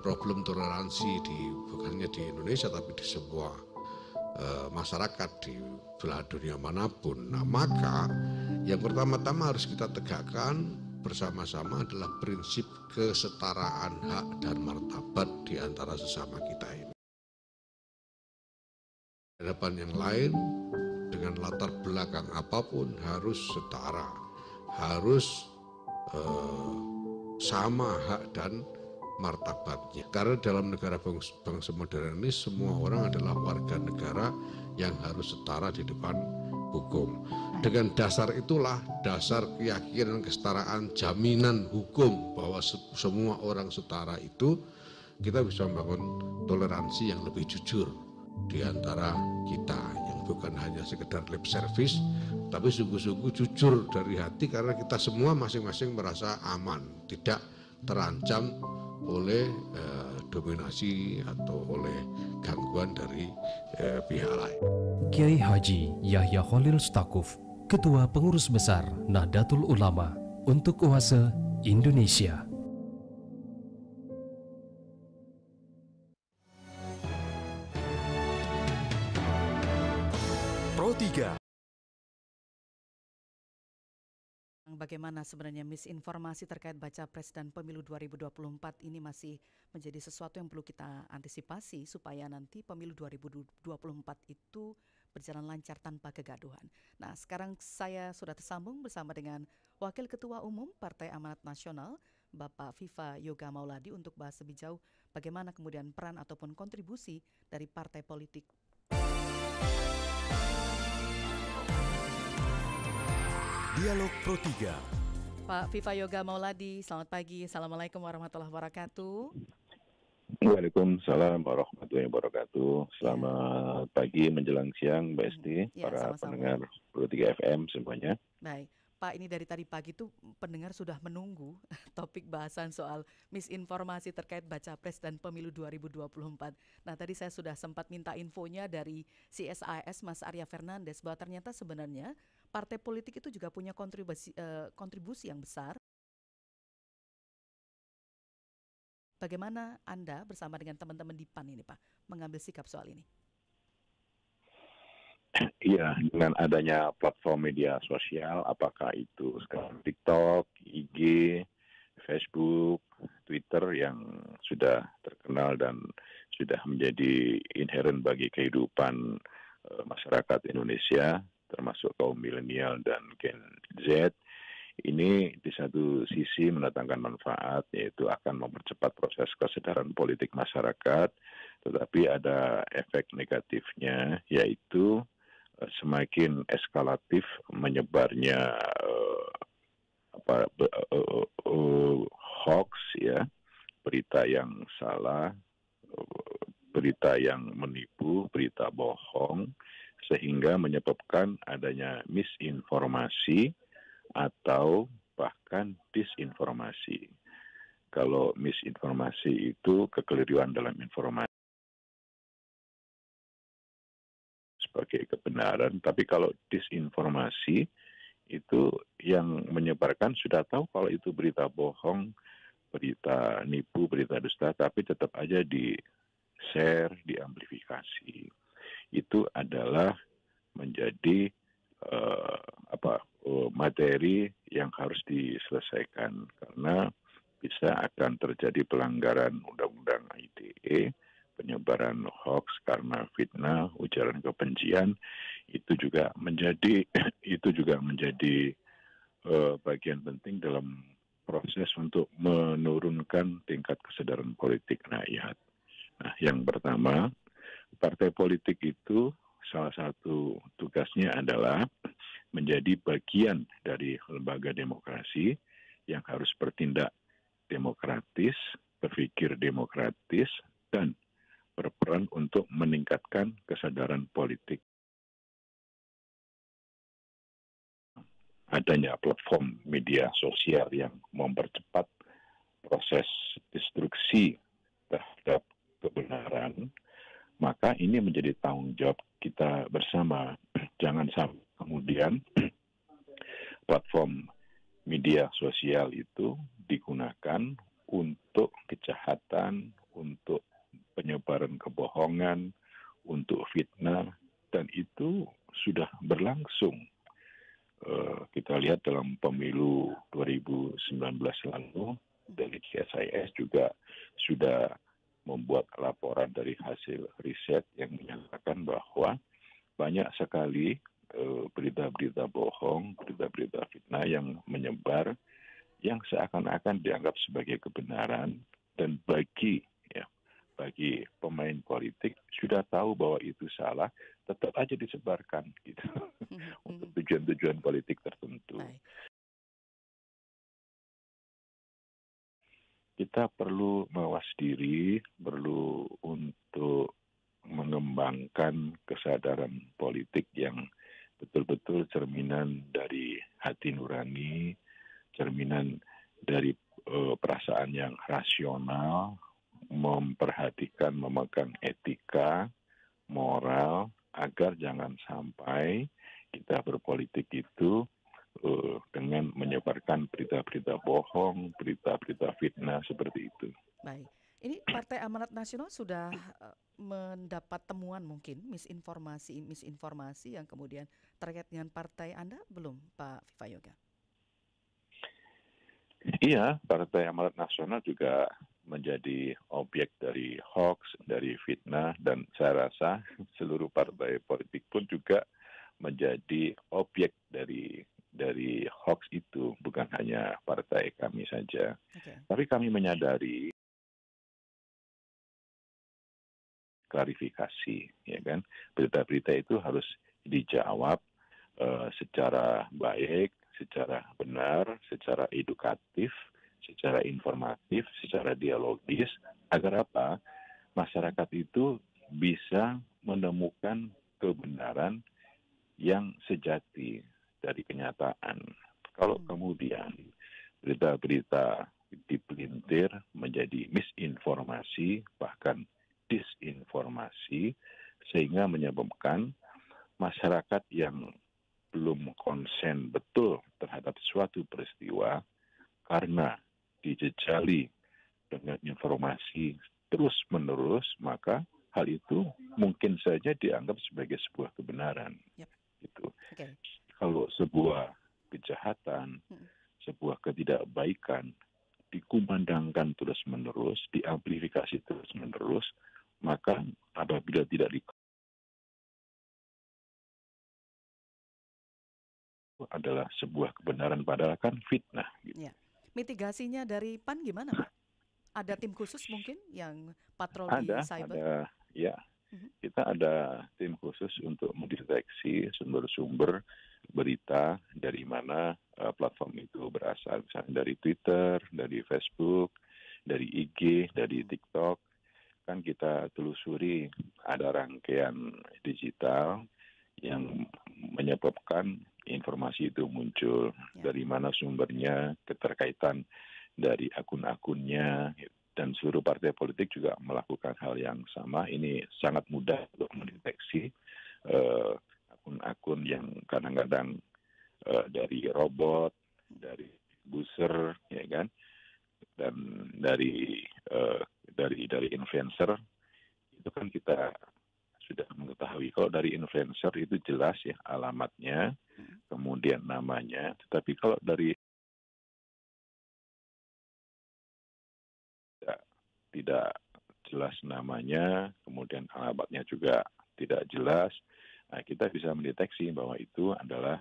problem toleransi bukan hanya di Indonesia tapi di semua masyarakat di belahan dunia manapun. Nah, maka yang pertama-tama harus kita tegakkan bersama-sama adalah prinsip kesetaraan hak dan martabat di antara sesama kita ini. Hadapan yang lain dengan latar belakang apapun harus setara, harus sama hak dan martabatnya. Karena dalam negara bangsa modern ini semua orang adalah warga negara yang harus setara di depan hukum. Dengan dasar itulah, dasar keyakinan kesetaraan, jaminan hukum bahwa semua orang setara itu, kita bisa membangun toleransi yang lebih jujur di antara kita, yang bukan hanya sekedar lip service, tapi sungguh-sungguh jujur dari hati, karena kita semua masing-masing merasa aman, tidak terancam oleh dominasi atau oleh gangguan dari pihak lain. Kiai Haji Yahya Khalil Stakuf, Ketua Pengurus Besar Nahdlatul Ulama untuk Oase Indonesia. Pro 3. Bagaimana sebenarnya misinformasi terkait baca pres dan pemilu 2024 ini masih menjadi sesuatu yang perlu kita antisipasi supaya nanti pemilu 2024 itu berjalan lancar tanpa kegaduhan. Nah, sekarang saya sudah tersambung bersama dengan Wakil Ketua Umum Partai Amanat Nasional, Bapak Viva Yoga Mauladi, untuk bahas lebih jauh bagaimana kemudian peran ataupun kontribusi dari partai politik. Dialog Pro 3. Pak Viva Yoga Mauladi, selamat pagi. Assalamualaikum warahmatullahi wabarakatuh. Waalaikumsalam warahmatullahi wabarakatuh. Selamat pagi menjelang siang Mbak Esti, para sama-sama pendengar Pro 3 FM semuanya. Baik, Pak, ini dari tadi pagi tuh pendengar sudah menunggu topik bahasan soal misinformasi terkait baca pres dan pemilu 2024. Nah, tadi saya sudah sempat minta infonya dari CSIS Mas Arya Fernandes bahwa ternyata sebenarnya partai politik itu juga punya kontribusi yang besar. Bagaimana Anda bersama dengan teman-teman di PAN ini, Pak, mengambil sikap soal ini? Iya, dengan adanya platform media sosial, apakah itu sekarang TikTok, IG, Facebook, Twitter yang sudah terkenal dan sudah menjadi inherent bagi kehidupan masyarakat Indonesia, termasuk kaum milenial dan Gen Z, ini di satu sisi mendatangkan manfaat, yaitu akan mempercepat proses kesadaran politik masyarakat, tetapi ada efek negatifnya, yaitu semakin eskalatif menyebarnya hoax, ya, berita yang salah, berita yang menipu, berita bohong, sehingga menyebabkan adanya misinformasi atau bahkan disinformasi. Kalau misinformasi itu kekeliruan dalam informasi sebagai kebenaran, tapi kalau disinformasi itu yang menyebarkan sudah tahu kalau itu berita bohong, berita nipu, berita dusta, tapi tetap aja di-share, diamplifikasi. Itu adalah menjadi materi yang harus diselesaikan, karena bisa akan terjadi pelanggaran Undang-Undang ITE, penyebaran hoax karena fitnah, ujaran kebencian, itu juga menjadi bagian penting dalam proses untuk menurunkan tingkat kesadaran politik rakyat. Nah, yang pertama, partai politik itu salah satu tugasnya adalah menjadi bagian dari lembaga demokrasi yang harus bertindak demokratis, berpikir demokratis, dan berperan untuk meningkatkan kesadaran politik. adanya platform media sosial yang mempercepat proses destruksi terhadap kebenaran, maka ini menjadi tanggung jawab kita bersama. Jangan sampai kemudian platform media sosial itu digunakan untuk kejahatan, untuk penyebaran kebohongan, untuk fitnah, dan itu sudah berlangsung. Kita lihat dalam pemilu 2019 lalu, dari CSIS juga sudah membuat laporan dari hasil riset yang menyatakan bahwa banyak sekali berita-berita bohong, berita-berita fitnah yang menyebar, yang seakan-akan dianggap sebagai kebenaran, dan bagi pemain politik sudah tahu bahwa itu salah, tetap aja disebarkan gitu untuk tujuan-tujuan politik tertentu. Kita perlu mawas diri, perlu untuk mengembangkan kesadaran politik yang betul-betul cerminan dari hati nurani, cerminan dari perasaan yang rasional, memperhatikan, memegang etika, moral, agar jangan sampai kita berpolitik itu dengan menyebarkan berita-berita bohong, berita-berita fitnah seperti itu. Baik, ini Partai Amanat Nasional sudah mendapat temuan mungkin misinformasi yang kemudian terkait dengan partai Anda belum, Pak Vivayoga? Iya, Partai Amanat Nasional juga menjadi objek dari hoax, dari fitnah, dan saya rasa seluruh partai politik pun juga menjadi objek dari hoax itu, bukan hanya partai kami saja. Tapi kami menyadari klarifikasi, ya kan, berita-berita itu harus dijawab secara baik, secara benar, secara edukatif, secara informatif, secara dialogis, agar apa? Masyarakat itu bisa menemukan kebenaran yang sejati dari kenyataan. Kalau kemudian berita-berita dipelintir menjadi misinformasi, bahkan disinformasi, sehingga menyebabkan masyarakat yang belum konsen betul terhadap suatu peristiwa karena dijejali dengan informasi terus-menerus, maka hal itu mungkin saja dianggap sebagai sebuah kebenaran. Gitu. Kalau sebuah kejahatan, sebuah ketidakbaikan dikumandangkan terus-menerus, diamplifikasi terus-menerus, maka apabila tidak adalah sebuah kebenaran, padahal kan fitnah. Gitu. Ya. Mitigasinya dari PAN gimana, Pak? Ada tim khusus mungkin yang patroli cyber? Ada, ya. Kita ada tim khusus untuk mendeteksi sumber-sumber berita dari mana platform itu berasal, misalnya dari Twitter, dari Facebook, dari IG, dari TikTok. Kan kita telusuri ada rangkaian digital yang menyebabkan informasi itu muncul, dari mana sumbernya, keterkaitan dari akun-akunnya, dan seluruh partai politik juga melakukan hal yang sama. Ini sangat mudah untuk mendeteksi akun-akun yang kadang-kadang dari robot, dari buzzer, ya kan, dan dari influencer. Itu kan kita sudah mengetahui. Kalau dari influencer itu jelas ya alamatnya, kemudian namanya. Tetapi kalau dari tidak jelas namanya, kemudian alamatnya juga tidak jelas, nah kita bisa mendeteksi bahwa itu adalah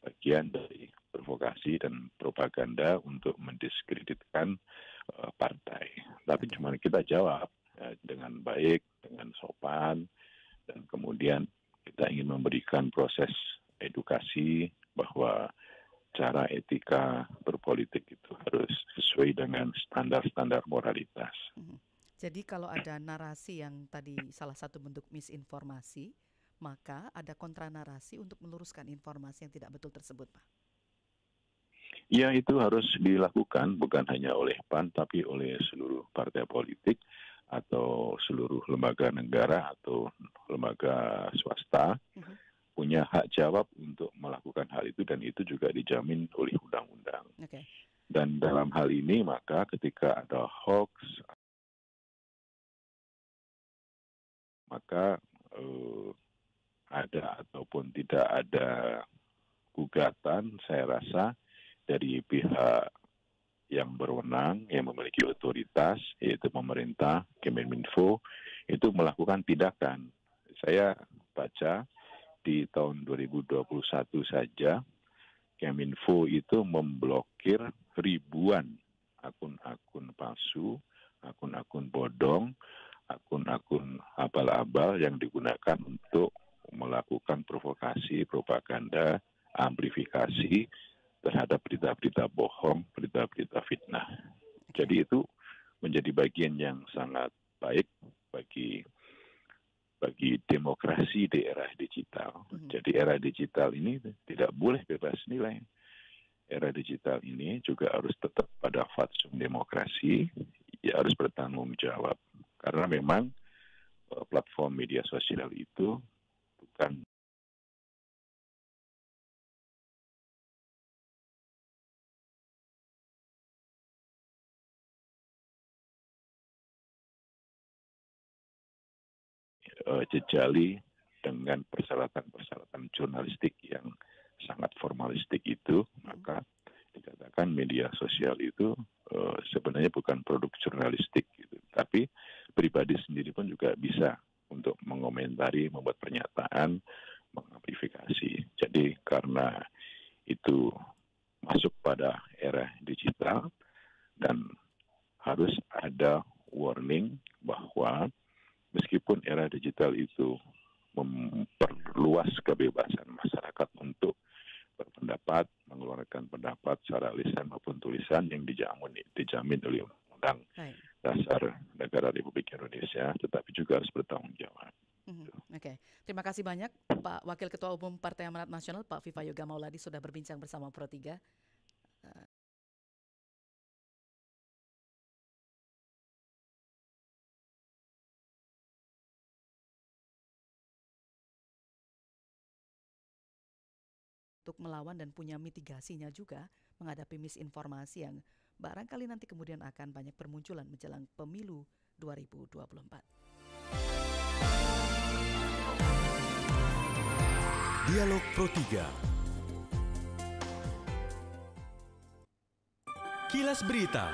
bagian dari provokasi dan propaganda untuk mendiskreditkan partai. Tapi cuma kita jawab dengan baik, dengan sopan, dan kemudian kita ingin memberikan proses edukasi bahwa cara etika berpolitik itu harus sesuai dengan standar-standar moralitas. Jadi kalau ada narasi yang tadi salah satu bentuk misinformasi, maka ada kontranarasi untuk meluruskan informasi yang tidak betul tersebut, Pak. Ya, itu harus dilakukan bukan hanya oleh PAN, tapi oleh seluruh partai politik atau seluruh lembaga negara atau lembaga swasta punya hak jawab untuk melakukan hal itu, dan itu juga dijamin oleh undang-undang. Okay. Dan dalam hal ini maka ketika ada hoax, maka ada ataupun tidak ada gugatan, saya rasa dari pihak yang berwenang, yang memiliki otoritas, yaitu pemerintah, Kemenminfo, itu melakukan tindakan. Saya baca di tahun 2021 saja, Kemenfo itu memblokir ribuan akun-akun palsu, akun-akun bodong, akun-akun abal-abal yang digunakan untuk melakukan provokasi, propaganda, amplifikasi terhadap berita-berita bohong, berita-berita fitnah. Jadi itu menjadi bagian yang sangat baik bagi demokrasi di era digital. Jadi era digital ini tidak boleh bebas nilai. Era digital ini juga harus tetap pada fatsun demokrasi, ya harus bertanggung jawab. Karena memang platform media sosial itu bukan jejali dengan persyaratan-persyaratan jurnalistik yang sangat formalistik itu, maka dikatakan media sosial itu sebenarnya bukan produk jurnalistik gitu. Tapi pribadi sendiri pun juga bisa untuk mengomentari, membuat pernyataan, mengamplifikasi. Jadi karena itu masuk pada era digital dan harus ada warning bahwa meskipun era digital itu memperluas kebebasan masyarakat untuk berpendapat, mengeluarkan pendapat secara lisan maupun tulisan yang dijamin oleh Undang-Undang Dasar Negara Republik Indonesia, tetapi juga harus bertanggung jawab. Oke. Terima kasih banyak Pak Wakil Ketua Umum Partai Amanat Nasional, Pak Viva Yoga Mauladi, sudah berbincang bersama Pro 3. Untuk melawan dan punya mitigasinya juga menghadapi misinformasi yang barangkali nanti kemudian akan banyak bermunculan menjelang pemilu 2024. Dialog Pro 3. Kilas Berita.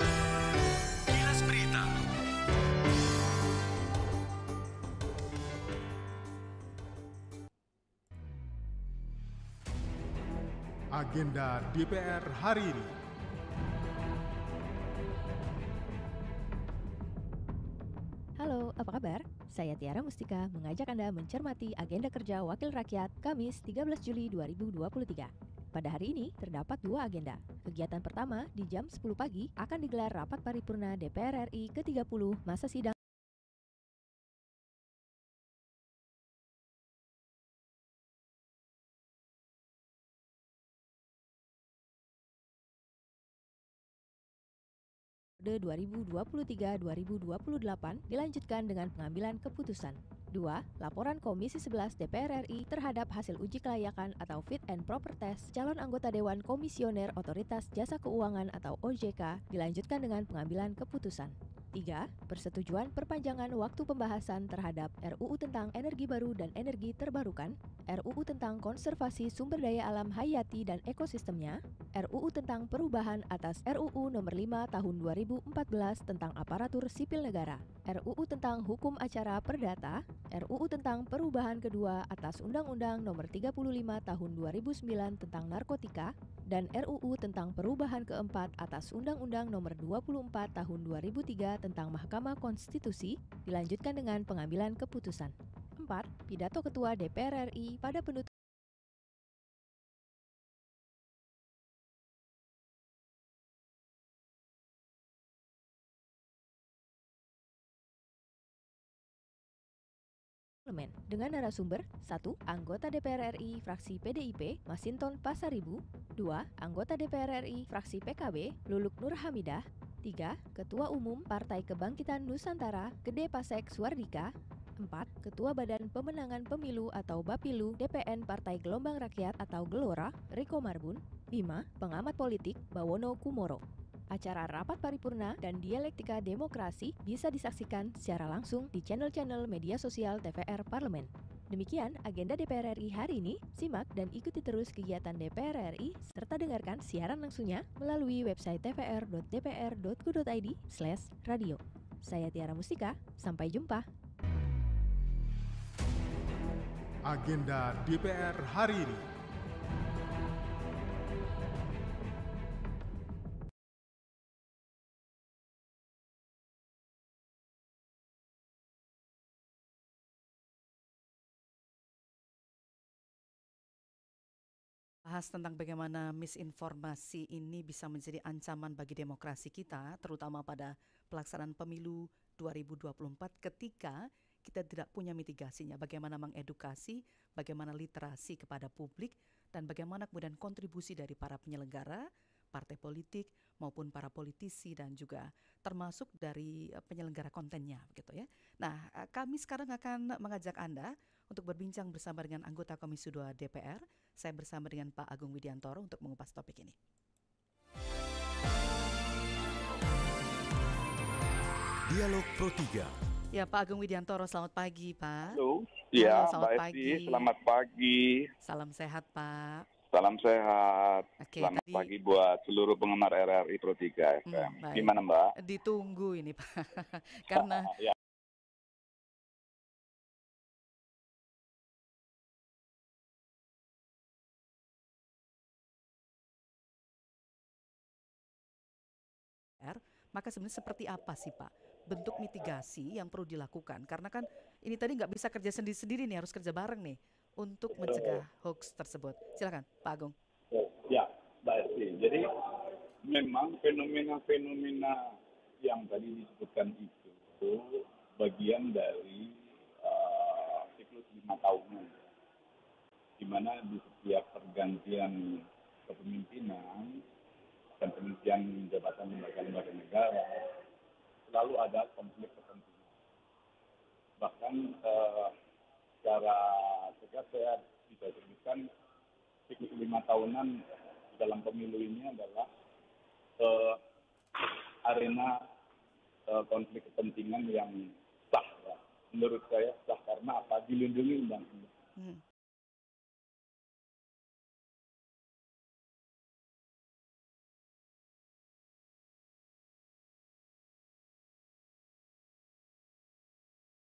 Kilas Berita. Agenda DPR hari ini. Halo, apa kabar? Saya Tiara Mustika mengajak Anda mencermati agenda kerja Wakil Rakyat Kamis 13 Juli 2023. Pada hari ini terdapat 2 agenda. Kegiatan pertama di jam 10 pagi akan digelar rapat paripurna DPR RI ke-30 masa sidang periode 2023-2028 dilanjutkan dengan pengambilan keputusan. 2. Laporan Komisi 11 DPR RI terhadap hasil uji kelayakan atau fit and proper test calon anggota Dewan Komisioner Otoritas Jasa Keuangan atau OJK dilanjutkan dengan pengambilan keputusan. 3. Persetujuan perpanjangan waktu pembahasan terhadap RUU tentang energi baru dan energi terbarukan, RUU tentang konservasi sumber daya alam hayati dan ekosistemnya, RUU tentang perubahan atas RUU nomor 5 tahun 2014 tentang aparatur sipil negara, RUU tentang hukum acara perdata, RUU tentang perubahan kedua atas Undang-Undang nomor 35 tahun 2009 tentang narkotika, dan RUU tentang perubahan keempat atas Undang-Undang nomor 24 tahun 2003 tentang Mahkamah Konstitusi dilanjutkan dengan pengambilan keputusan. 4. Pidato Ketua DPR RI pada penutup Parlemen dengan narasumber 1. Anggota DPR RI fraksi PDIP Masinton Pasaribu, 2. Anggota DPR RI fraksi PKB Luluk Nur Hamidah, 3. Ketua Umum Partai Kebangkitan Nusantara Gede Pasek Suardika, 4. Ketua Badan Pemenangan Pemilu atau Bapilu DPN Partai Gelombang Rakyat atau Gelora Riko Marbun, 5. Pengamat politik Bawono Kumoro. Acara rapat paripurna dan dialektika demokrasi bisa disaksikan secara langsung di channel-channel media sosial TVR Parlemen. Demikian agenda DPR RI hari ini. Simak dan ikuti terus kegiatan DPR RI serta dengarkan siaran langsungnya melalui website tvr.dpr.go.id/radio. Saya Tiara Mustika, sampai jumpa. Agenda DPR hari ini. Bahas tentang bagaimana misinformasi ini bisa menjadi ancaman bagi demokrasi kita, terutama pada pelaksanaan pemilu 2024 ketika kita tidak punya mitigasinya. Bagaimana mengedukasi, bagaimana literasi kepada publik, dan bagaimana kemudian kontribusi dari para penyelenggara, partai politik maupun para politisi dan juga termasuk dari penyelenggara kontennya, begitu ya. Nah, kami sekarang akan mengajak Anda untuk berbincang bersama dengan anggota Komisi 2 DPR. Saya bersama dengan Pak Agung Widiantoro untuk mengupas topik ini. Dialog Pro 3. Ya, Pak Agung Widiantoro, selamat pagi, Pak. Halo. Ya, selamat Mbak pagi. Esti, selamat pagi. Salam sehat, Pak. Salam sehat. Oke, Selamat tadi pagi buat seluruh penggemar RRI Pro 3 FM. baik. Gimana, Mbak? Ditunggu ini, Pak. Karena Ya. maka sebenarnya seperti apa sih, Pak, bentuk mitigasi yang perlu dilakukan? Karena kan ini tadi nggak bisa kerja sendiri-sendiri nih, harus kerja bareng nih untuk mencegah hoax tersebut. Silakan, Pak Agung. Ya, Mbak Esti. Jadi memang fenomena-fenomena yang tadi disebutkan itu bagian dari siklus 5 tahunan, di mana di setiap pergantian kepemimpinan dan penelitian jabatan lembaga-lembaga negara selalu ada konflik kepentingan. Bahkan secara tegas saya bisa sebutkan siklus 5 tahunan dalam pemilu ini adalah arena konflik kepentingan yang sah. Ya. Menurut saya sah karena apa? Dilindungi undang-undang.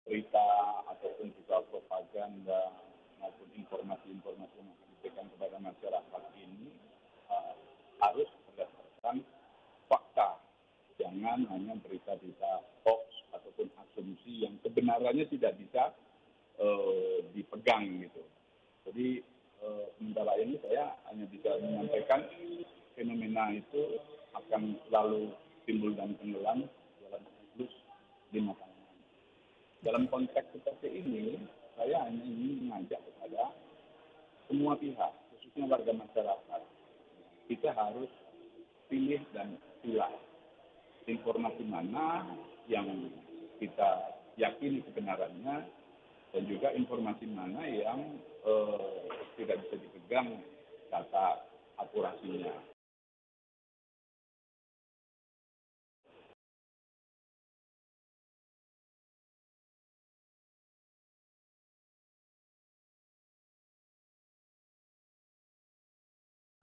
Berita ataupun juga propaganda maupun informasi-informasi yang diberikan kepada masyarakat ini harus berdasarkan fakta. Jangan hanya berita-berita hoax ataupun asumsi yang kebenarannya tidak bisa dipegang gitu. Jadi sementara ini saya hanya bisa menyampaikan fenomena itu akan selalu timbul dan tenggelam dalam siklus 5 tahun. Dalam konteks seperti ini, saya hanya ingin mengajak kepada semua pihak, khususnya warga masyarakat. Kita harus pilih dan pilah informasi mana yang kita yakini kebenarannya dan juga informasi mana yang tidak bisa dipegang data akurasinya.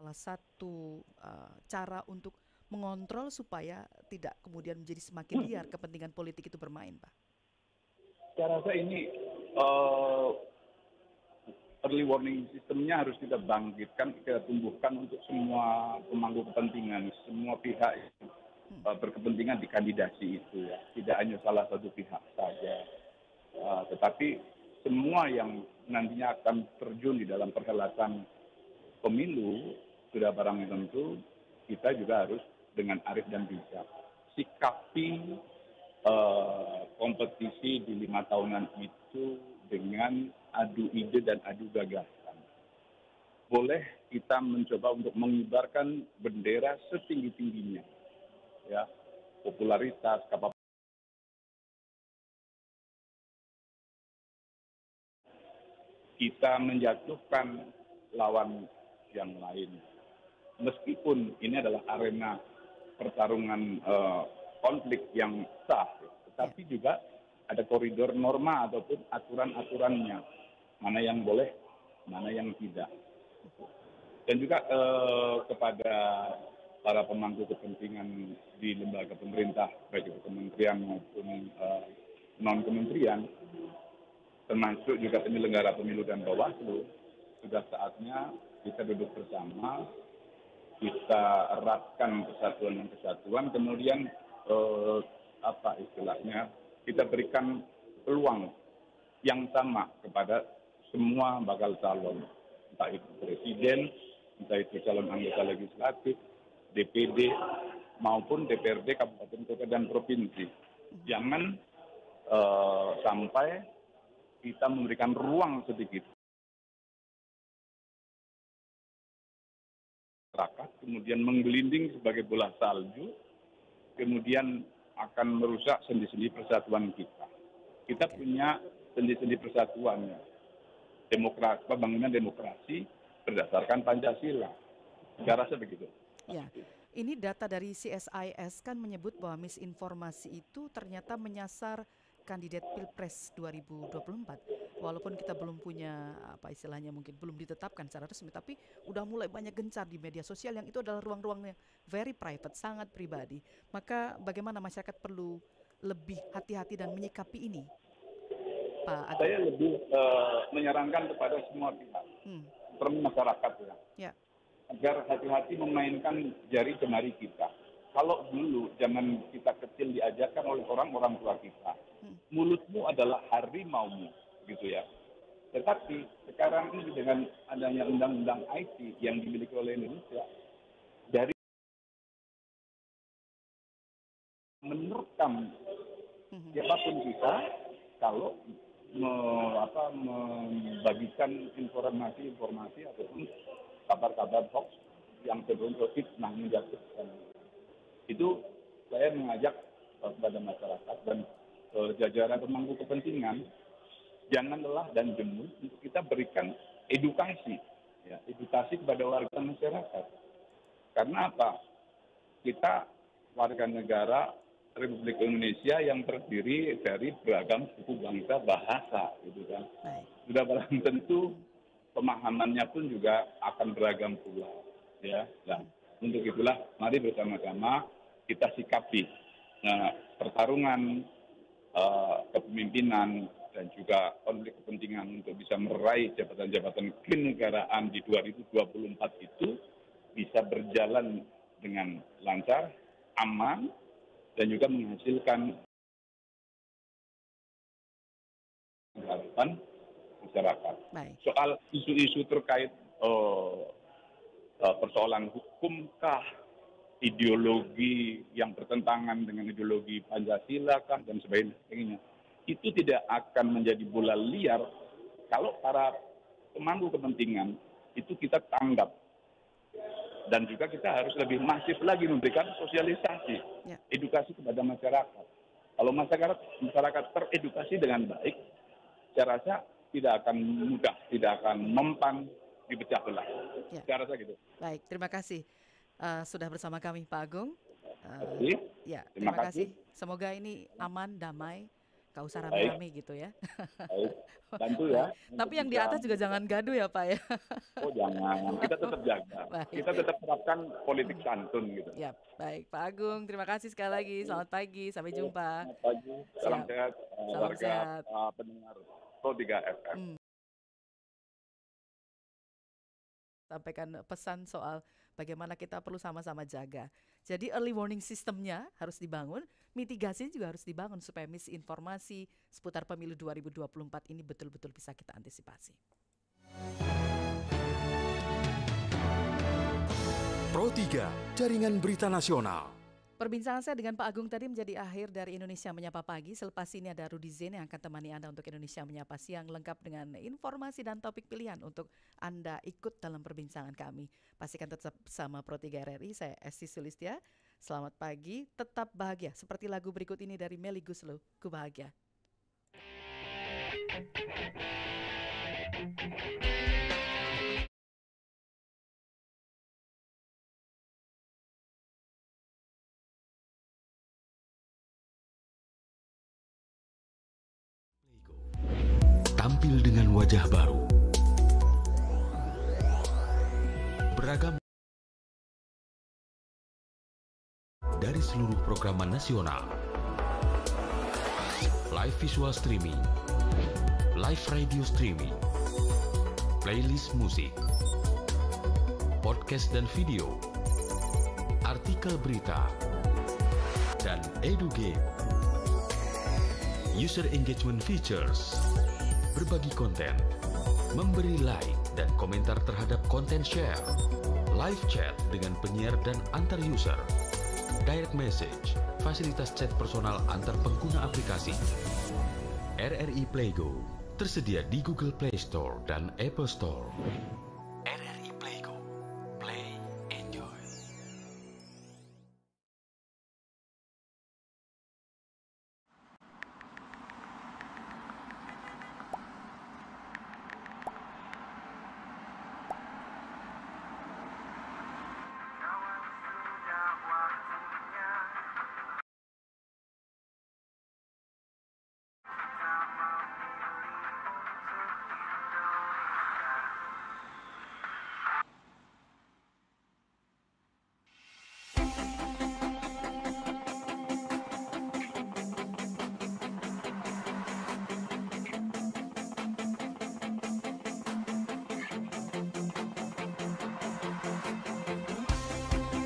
Salah satu cara untuk mengontrol supaya tidak kemudian menjadi semakin liar kepentingan politik itu bermain, Pak. Saya rasa ini early warning sistemnya harus kita bangkitkan, kita tumbuhkan untuk semua pemangku kepentingan, semua pihak berkepentingan di kandidasi itu ya. Tidak hanya salah satu pihak saja, tetapi semua yang nantinya akan terjun di dalam perhelatan pemilu sudah barang tentu kita juga harus dengan arif dan bijak sikapi kompetisi di 5 tahunan itu dengan adu ide dan adu gagasan. Boleh kita mencoba untuk mengibarkan bendera setinggi-tingginya, ya, popularitas, kapasitas. Kita menjatuhkan lawan yang lain. Meskipun ini adalah arena pertarungan konflik yang sah, tetapi juga ada koridor norma ataupun aturan-aturannya. Mana yang boleh, mana yang tidak. Dan juga kepada para pemangku kepentingan di lembaga pemerintah, baik itu kementerian maupun non-kementerian, termasuk juga penyelenggara pemilu dan Bawaslu, sudah saatnya kita duduk bersama, kita eratkan kesatuan dan kesatuan, kemudian kita berikan peluang yang sama kepada semua bakal calon, entah itu presiden, entah itu calon anggota legislatif, DPD, maupun DPRD kabupaten, kota, dan provinsi. Jangan sampai kita memberikan ruang sedikit masyarakat, kemudian menggelinding sebagai bola salju, kemudian akan merusak sendi-sendi persatuan kita. Kita punya sendi-sendi persatuannya. Demokrasi, pembangunan demokrasi berdasarkan Pancasila. Saya rasa begitu. Ya, ini data dari CSIS kan menyebut bahwa misinformasi itu ternyata menyasar kandidat Pilpres 2024. Walaupun kita belum punya mungkin belum ditetapkan secara resmi, tapi udah mulai banyak gencar di media sosial yang itu adalah ruang-ruangnya very private, sangat pribadi. Maka bagaimana masyarakat perlu lebih hati-hati dan menyikapi ini, Pak Agung? Saya lebih menyarankan kepada semua pihak, terutama masyarakat ya, agar hati-hati memainkan jari jemari kita. Kalau dulu zaman kita kecil diajarkan oleh orang tua kita, mulutmu adalah harimaumu, gitu ya. Tetapi sekarang ini dengan adanya undang-undang IT yang dimiliki oleh Indonesia, dari menerkam siapapun kita kalau membagikan informasi ataupun kabar-kabar hoax yang cenderung fitnah menjatuhkan. Itu saya mengajak kepada masyarakat dan jajaran pemangku kepentingan, jangan lelah dan jemu untuk kita berikan edukasi, ya, edukasi kepada warga masyarakat. Karena apa? Kita warga negara Republik Indonesia yang terdiri dari beragam suku, bangsa, bahasa, gitu kan. Sudah barang tentu pemahamannya pun juga akan beragam pula, ya. Dan untuk itulah mari bersama-sama kita sikapi pertarungan kepemimpinan dan juga konflik kepentingan untuk bisa meraih jabatan-jabatan kenegaraan di 2024 itu bisa berjalan dengan lancar, aman, dan juga menghasilkan harapan masyarakat. Soal isu-isu terkait persoalan hukumkah, ideologi yang bertentangan dengan ideologi Pancasila kah, dan sebagainya, itu tidak akan menjadi bola liar kalau para pemangku kepentingan itu kita tanggap. Dan juga kita harus lebih masif lagi memberikan sosialisasi, edukasi kepada masyarakat. Kalau masyarakat teredukasi dengan baik, saya rasa tidak akan mudah, tidak akan mempan dipecah belah. Saya rasa gitu. Baik, terima kasih. Sudah bersama kami Pak Agung. Ya, terima kasih. Semoga ini aman, damai, gak usah rame-rame gitu ya. Baik, bantu ya. Tapi yang di atas juga jangan gaduh ya Pak ya. Oh jangan, kita tetap jaga. Kita tetap terapkan politik santun gitu. Ya, baik Pak Agung, terima kasih sekali lagi. Selamat pagi, sampai jumpa. Selamat pagi, salam sehat warga pendengar Pro 3 FM. Sampaikan pesan soal bagaimana kita perlu sama-sama jaga. Jadi early warning systemnya harus dibangun, mitigasi juga harus dibangun supaya misinformasi seputar pemilu 2024 ini betul-betul bisa kita antisipasi. Pro 3, Jaringan Berita Nasional. Perbincangan saya dengan Pak Agung tadi menjadi akhir dari Indonesia Menyapa Pagi. Selepas ini ada Rudy Zain yang akan temani Anda untuk Indonesia Menyapa Siang, lengkap dengan informasi dan topik pilihan untuk Anda ikut dalam perbincangan kami. Pastikan tetap bersama Pro 3 RRI, saya Esti Sulistia. Selamat pagi, tetap bahagia. Seperti lagu berikut ini dari Melly Goeslaw, Ku Bahagia. Tampil dengan wajah baru, beragam dari seluruh program nasional, live visual streaming, live radio streaming, playlist musik, podcast dan video, artikel berita, dan edu game, user engagement features, berbagi konten, memberi like dan komentar terhadap konten share, live chat dengan penyiar dan antar user, direct message, fasilitas chat personal antar pengguna aplikasi. RRI Playgo tersedia di Google Play Store dan Apple Store. RRI Playgo, play, enjoy.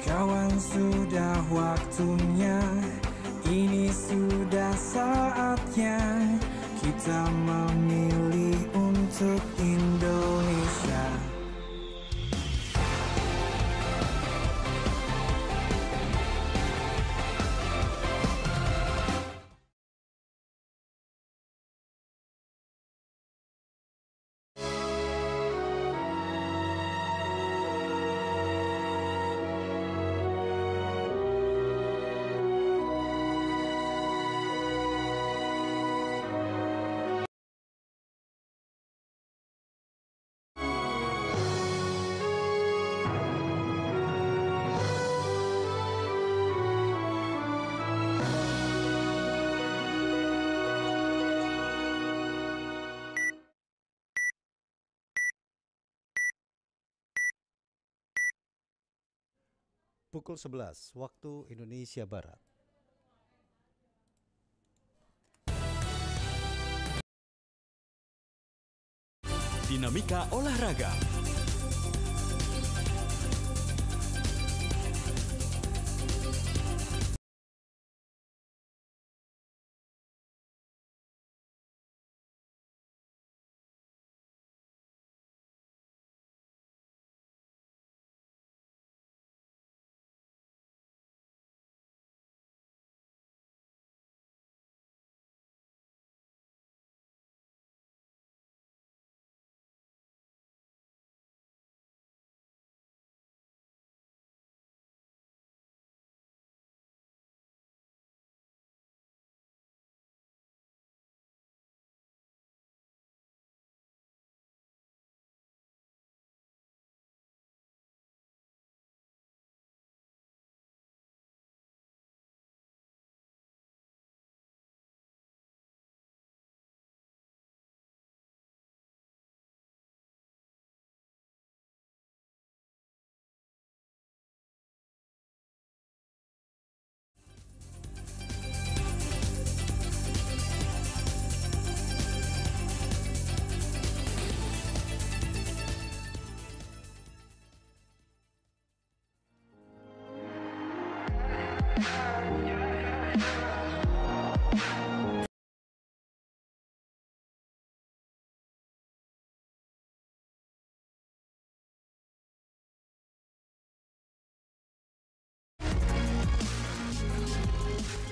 Kawan, sudah waktunya, ini sudah saatnya kita memilih untuk Indonesia. Pukul 11 waktu Indonesia Barat. Dinamika olahraga.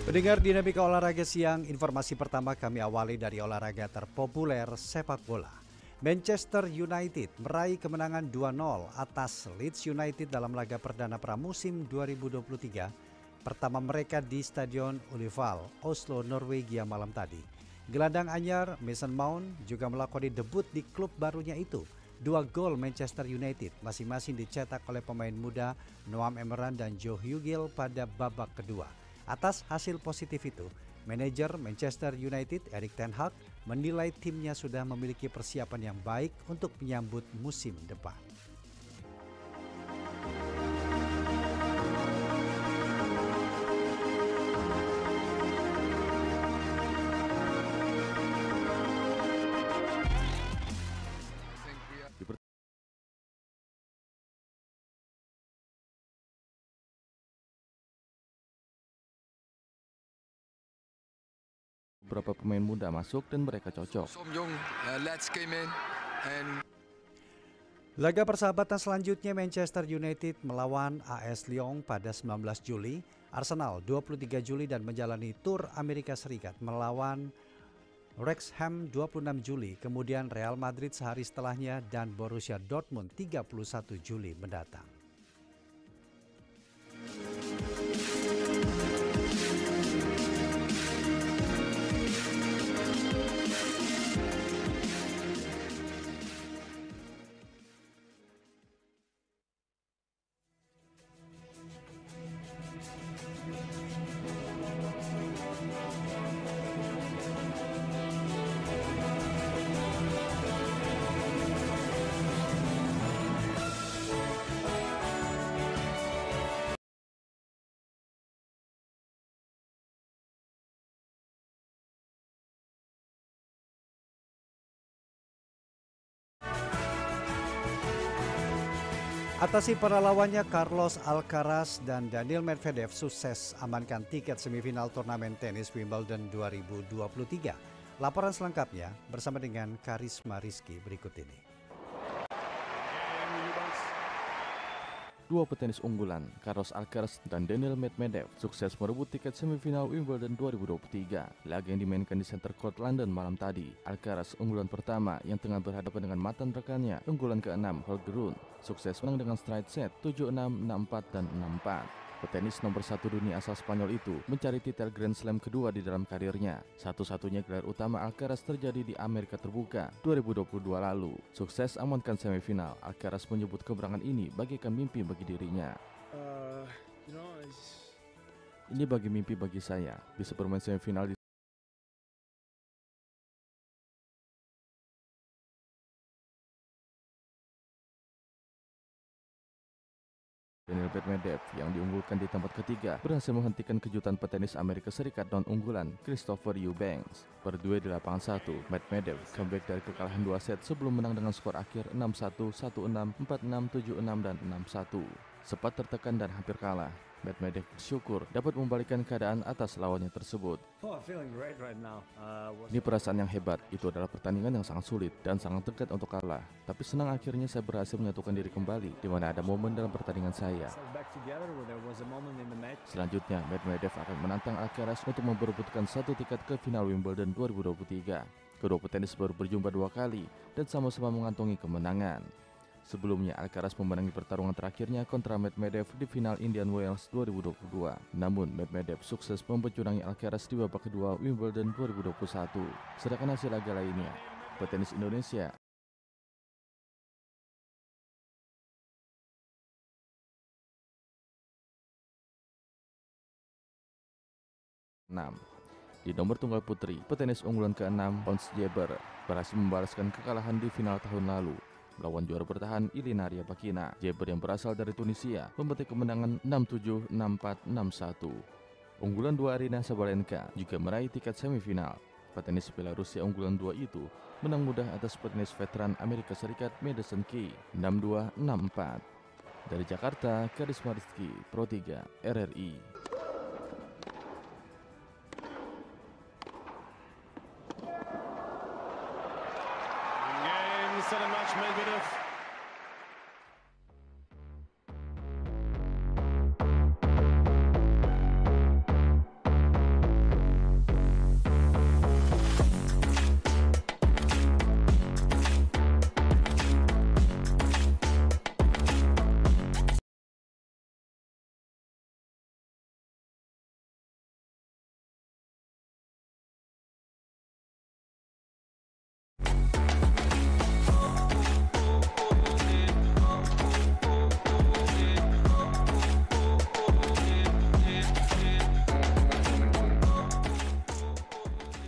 Pendengar Dinamika Olahraga Siang, informasi pertama kami awali dari olahraga terpopuler sepak bola. Manchester United meraih kemenangan 2-0 atas Leeds United dalam laga perdana pramusim 2023 pertama mereka di Stadion Ullevål, Oslo, Norwegia malam tadi. Gelandang anyar Mason Mount juga melakoni debut di klub barunya itu. 2 gol Manchester United masing-masing dicetak oleh pemain muda Noam Emeran dan Joe Hugel pada babak kedua. Atas hasil positif itu, manajer Manchester United Erik ten Hag menilai timnya sudah memiliki persiapan yang baik untuk menyambut musim depan. Beberapa pemain muda masuk dan mereka cocok. Laga persahabatan selanjutnya Manchester United melawan AS Lyon pada 19 Juli, Arsenal 23 Juli dan menjalani tur Amerika Serikat melawan Wrexham 26 Juli, kemudian Real Madrid sehari setelahnya dan Borussia Dortmund 31 Juli mendatang. Atasi para lawannya Carlos Alcaraz dan Daniil Medvedev sukses amankan tiket semifinal turnamen tenis Wimbledon 2023. Laporan selengkapnya bersama dengan Karisma Rizky berikut ini. Dua petenis unggulan, Carlos Alcaraz dan Daniil Medvedev, sukses merebut tiket semifinal Wimbledon 2023. Laga yang dimainkan di Center Court London malam tadi. Alcaraz, unggulan pertama yang tengah berhadapan dengan mantan rekannya, unggulan ke-6 Holger Rune, sukses menang dengan straight set 7-6, 6-4, dan 6-4. Petenis nomor 1 dunia asal Spanyol itu mencari titel Grand Slam kedua di dalam karirnya. Satu-satunya gelar utama Alcaraz terjadi di Amerika Terbuka 2022 lalu. Sukses amankan semifinal, Alcaraz menyebut kemenangan ini bagaikan mimpi bagi dirinya. Ini bagi mimpi bagi saya, bisa bermain semifinal di Daniil Medvedev yang diunggulkan di tempat ketiga berhasil menghentikan kejutan petenis Amerika Serikat non-unggulan Christopher Eubanks. Berdua di lapangan 1, Medvedev comeback dari kekalahan 2 set sebelum menang dengan skor akhir 6-1, 1-6, 4-6, 7-6, dan 6-1. Sempat tertekan dan hampir kalah, Medvedev bersyukur dapat membalikkan keadaan atas lawannya tersebut. Ini perasaan yang hebat, itu adalah pertandingan yang sangat sulit dan sangat dekat untuk kalah. Tapi senang akhirnya saya berhasil menyatukan diri kembali, di mana ada momen dalam pertandingan saya. Selanjutnya, Medvedev akan menantang Alcaraz untuk memperebutkan satu tiket ke final Wimbledon 2023. Kedua petenis baru berjumpa 2 kali dan sama-sama mengantongi kemenangan. Sebelumnya, Alcaraz memenangi pertarungan terakhirnya kontra Medvedev di final Indian Wells 2022. Namun, Medvedev sukses mempecurangi Alcaraz di babak kedua Wimbledon 2021. Sedangkan hasil laga lainnya, petenis Indonesia Di nomor tunggal putri, petenis unggulan ke-6 Ons Jabeur berhasil membalaskan kekalahan di final tahun lalu melawan juara bertahan Elina Rybakina. Jabeur yang berasal dari Tunisia memetik kemenangan 6-7, 6-4, 6-1. Unggulan 2 Aryna Sabalenka juga meraih tiket semifinal. Petenis Belarusia unggulan 2 itu menang mudah atas petenis veteran Amerika Serikat Madison Keys 6-2, 6-4. Dari Jakarta, Karisma Rizky, Pro 3, RRI.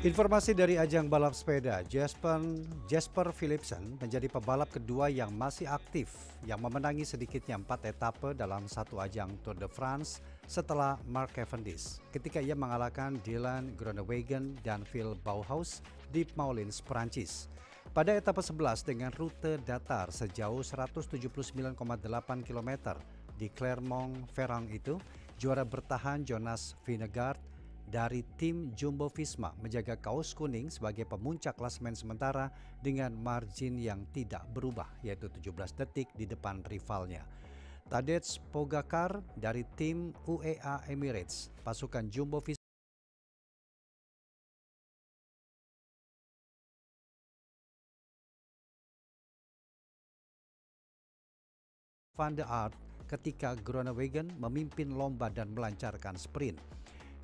Informasi dari ajang balap sepeda, Jasper Philipsen menjadi pebalap kedua yang masih aktif yang memenangi sedikitnya 4 etape dalam satu ajang Tour de France setelah Mark Cavendish ketika ia mengalahkan Dylan Groenewegen dan Phil Bauhaus di Moulins, Perancis. Pada etape 11 dengan rute datar sejauh 179,8 km di Clermont-Ferrand itu, juara bertahan Jonas Vingegaard dari tim Jumbo Visma menjaga kaos kuning sebagai pemuncak klasemen sementara dengan margin yang tidak berubah, yaitu 17 detik di depan rivalnya. Tadej Pogacar dari tim UEA Emirates, pasukan Jumbo Visma Van der Aert ketika Groenewegen memimpin lomba dan melancarkan sprint.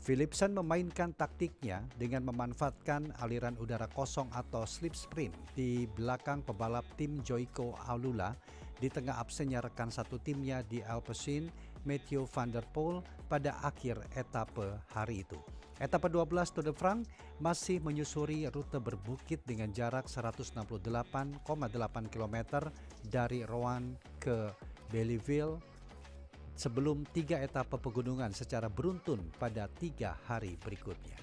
Philipsen memainkan taktiknya dengan memanfaatkan aliran udara kosong atau slipstream di belakang pebalap tim Joyko Alula di tengah absennya rekan satu timnya di Alpecin, Mathieu van der Poel pada akhir etape hari itu. Etape 12 Tour de France masih menyusuri rute berbukit dengan jarak 168,8 km dari Rouen ke Belleville sebelum 3 etape pegunungan secara beruntun pada 3 hari berikutnya.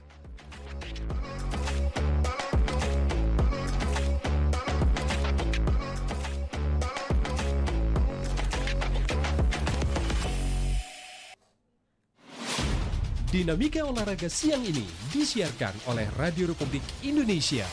Dinamika olahraga siang ini disiarkan oleh Radio Republik Indonesia.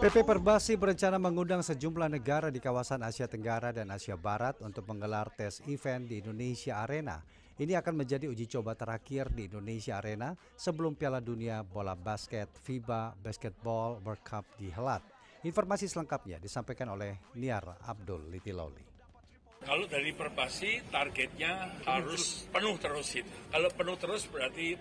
PP Perbasi berencana mengundang sejumlah negara di kawasan Asia Tenggara dan Asia Barat untuk menggelar tes event di Indonesia Arena. Ini akan menjadi uji coba terakhir di Indonesia Arena sebelum Piala Dunia Bola Basket FIBA Basketball World Cup dihelat. Informasi selengkapnya disampaikan oleh Niar Abdul Litiloli. Kalau dari Perbasi targetnya harus penuh terus itu. Kalau penuh terus berarti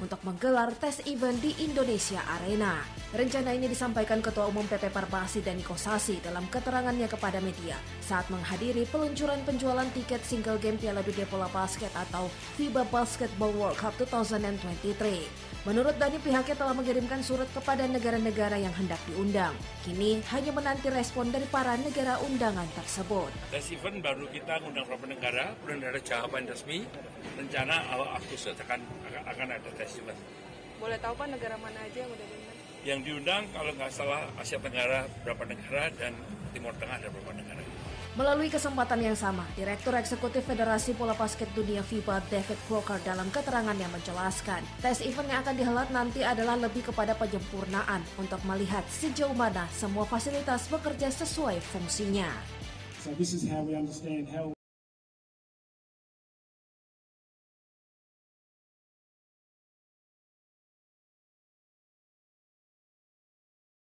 untuk menggelar tes event di Indonesia Arena. Rencana ini disampaikan Ketua Umum PP Perbasi Dani Kosasi dalam keterangannya kepada media saat menghadiri peluncuran penjualan tiket single game Piala Dunia Bola Basket atau FIBA Basketball World Cup 2023. Menurut Dani, pihaknya telah mengirimkan surat kepada negara-negara yang hendak diundang. Kini hanya menanti respon dari para negara undangan tersebut. tes event baru kita undang beberapa negara, belum ada jawaban resmi. Rencana awal Agustus akan ada tes event. Boleh tahu Pak negara mana aja yang udah diundang? Yang diundang kalau nggak salah Asia Tenggara berapa negara dan Timur Tengah ada berapa negara. Melalui kesempatan yang sama, Direktur Eksekutif Federasi Bola Basket Dunia FIBA David Crocker dalam keterangannya menjelaskan, tes event yang akan dihelat nanti adalah lebih kepada penyempurnaan untuk melihat sejauh mana semua fasilitas bekerja sesuai fungsinya. So this is how we understand how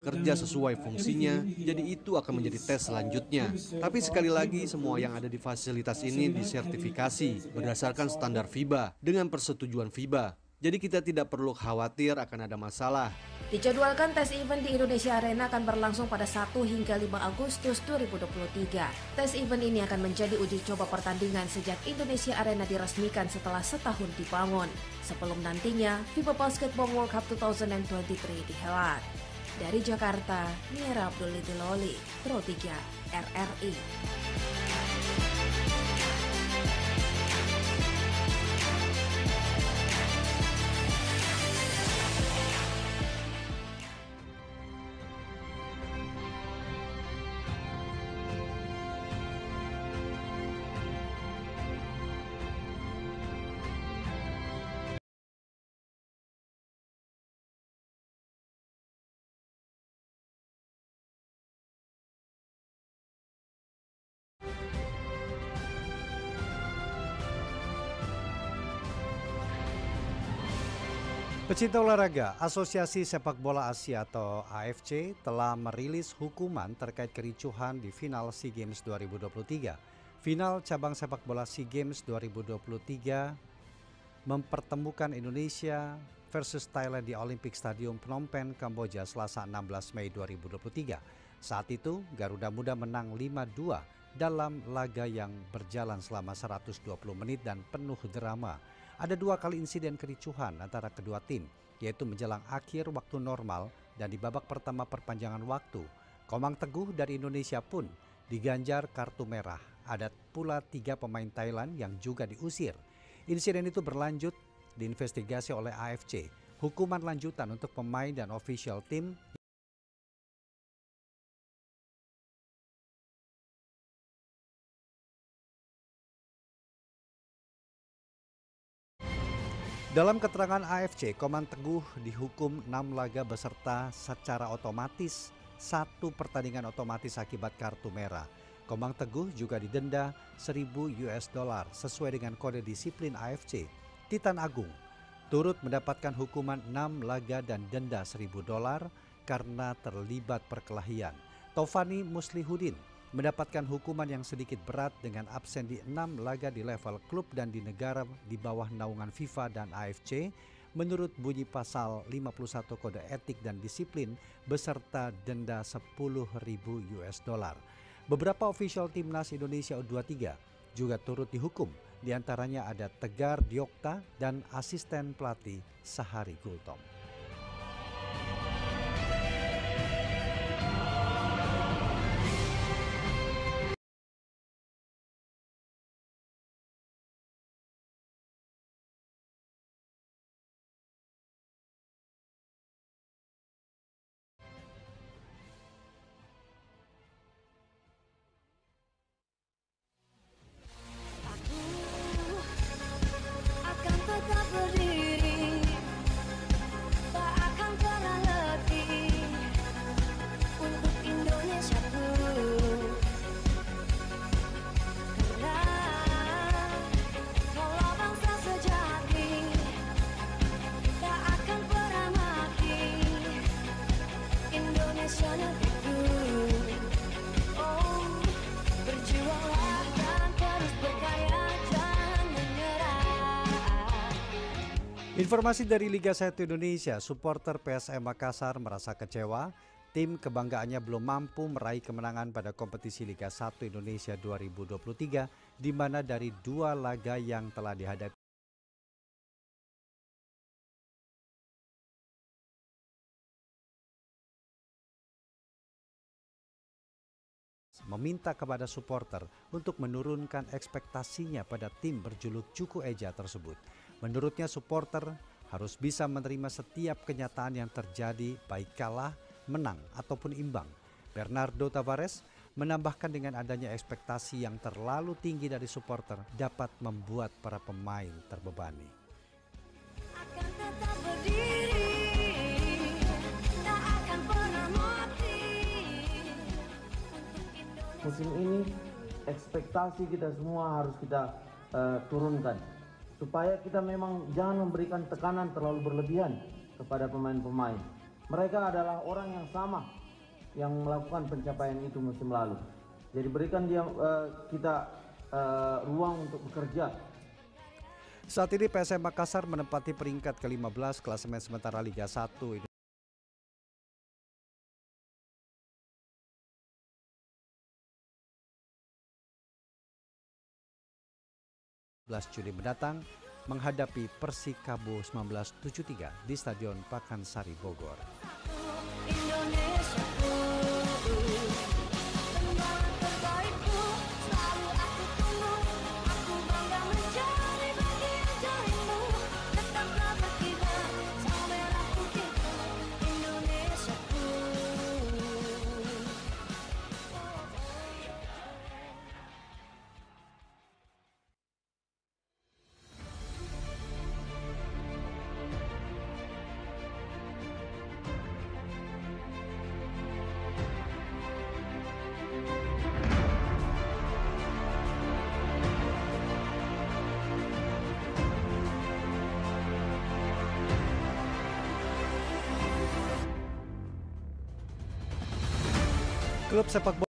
kerja sesuai fungsinya, jadi itu akan menjadi tes selanjutnya. Tapi sekali lagi, semua yang ada di fasilitas ini disertifikasi berdasarkan standar FIBA dengan persetujuan FIBA. Jadi kita tidak perlu khawatir akan ada masalah. Dijadwalkan tes event di Indonesia Arena akan berlangsung pada 1 hingga 5 Agustus 2023. Tes event ini akan menjadi uji coba pertandingan sejak Indonesia Arena diresmikan setelah setahun dibangun. Sebelum nantinya FIBA Basketball World Cup 2023 dihelat. Dari Jakarta, Niar Abdul Litiloli, Pro 3 RRI. Pecinta olahraga, Asosiasi Sepak Bola Asia atau AFC telah merilis hukuman terkait kericuhan di final SEA Games 2023. Final cabang sepak bola SEA Games 2023 mempertemukan Indonesia versus Thailand di Olympic Stadium Phnom Penh, Kamboja, Selasa 16 Mei 2023. Saat itu, Garuda Muda menang 5-2 dalam laga yang berjalan selama 120 menit dan penuh drama. Ada 2 kali insiden kericuhan antara kedua tim, yaitu menjelang akhir waktu normal dan di babak pertama perpanjangan waktu. Komang Teguh dari Indonesia pun diganjar kartu merah. Ada pula 3 pemain Thailand yang juga diusir. Insiden itu berlanjut diinvestigasi oleh AFC. Hukuman lanjutan untuk pemain dan official tim dalam keterangan AFC, Komang Teguh dihukum 6 laga beserta secara otomatis 1 pertandingan otomatis akibat kartu merah. Komang Teguh juga didenda $1.000 sesuai dengan kode disiplin AFC. Titan Agung turut mendapatkan hukuman 6 laga dan denda $1.000 karena terlibat perkelahian. Taufani Muslihudin mendapatkan hukuman yang sedikit berat dengan absen di 6 laga di level klub dan di negara di bawah naungan FIFA dan AFC menurut bunyi pasal 51 kode etik dan disiplin beserta denda $10.000. Beberapa official timnas Indonesia U23 juga turut dihukum, diantaranya ada Tegar Diokta dan asisten pelatih Sahari Gultom. Informasi dari Liga 1 Indonesia, supporter PSM Makassar merasa kecewa. Tim kebanggaannya belum mampu meraih kemenangan pada kompetisi Liga 1 Indonesia 2023, di mana dari 2 laga yang telah dihadapi meminta kepada supporter untuk menurunkan ekspektasinya pada tim berjuluk Cuku Eja tersebut. Menurutnya supporter harus bisa menerima setiap kenyataan yang terjadi baik kalah, menang ataupun imbang. Bernardo Tavares menambahkan dengan adanya ekspektasi yang terlalu tinggi dari supporter dapat membuat para pemain terbebani. Akan tetap berdiri, tak akan pernah mati. Musim ini ekspektasi kita semua harus kita turunkan. Supaya kita memang jangan memberikan tekanan terlalu berlebihan kepada pemain-pemain. Mereka adalah orang yang sama yang melakukan pencapaian itu musim lalu. Jadi berikan kita ruang untuk bekerja. Saat ini PSM Makassar menempati peringkat ke-15 klasemen sementara Liga 1 Indonesia. Juli mendatang menghadapi Persikabo 1973 di Stadion Pakansari Bogor. Klub sepak bola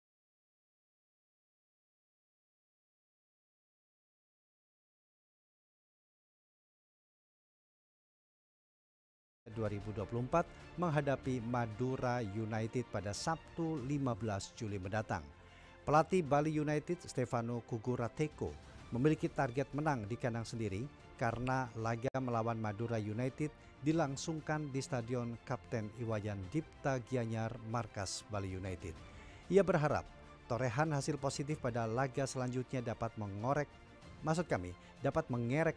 2024 menghadapi Madura United pada Sabtu 15 Juli mendatang. Pelatih Bali United Stefano Kugurateko memiliki target menang di kandang sendiri karena laga melawan Madura United dilangsungkan di Stadion Kapten Iwayan Dipta Gianyar, markas Bali United. Ia berharap torehan hasil positif pada laga selanjutnya dapat mengerek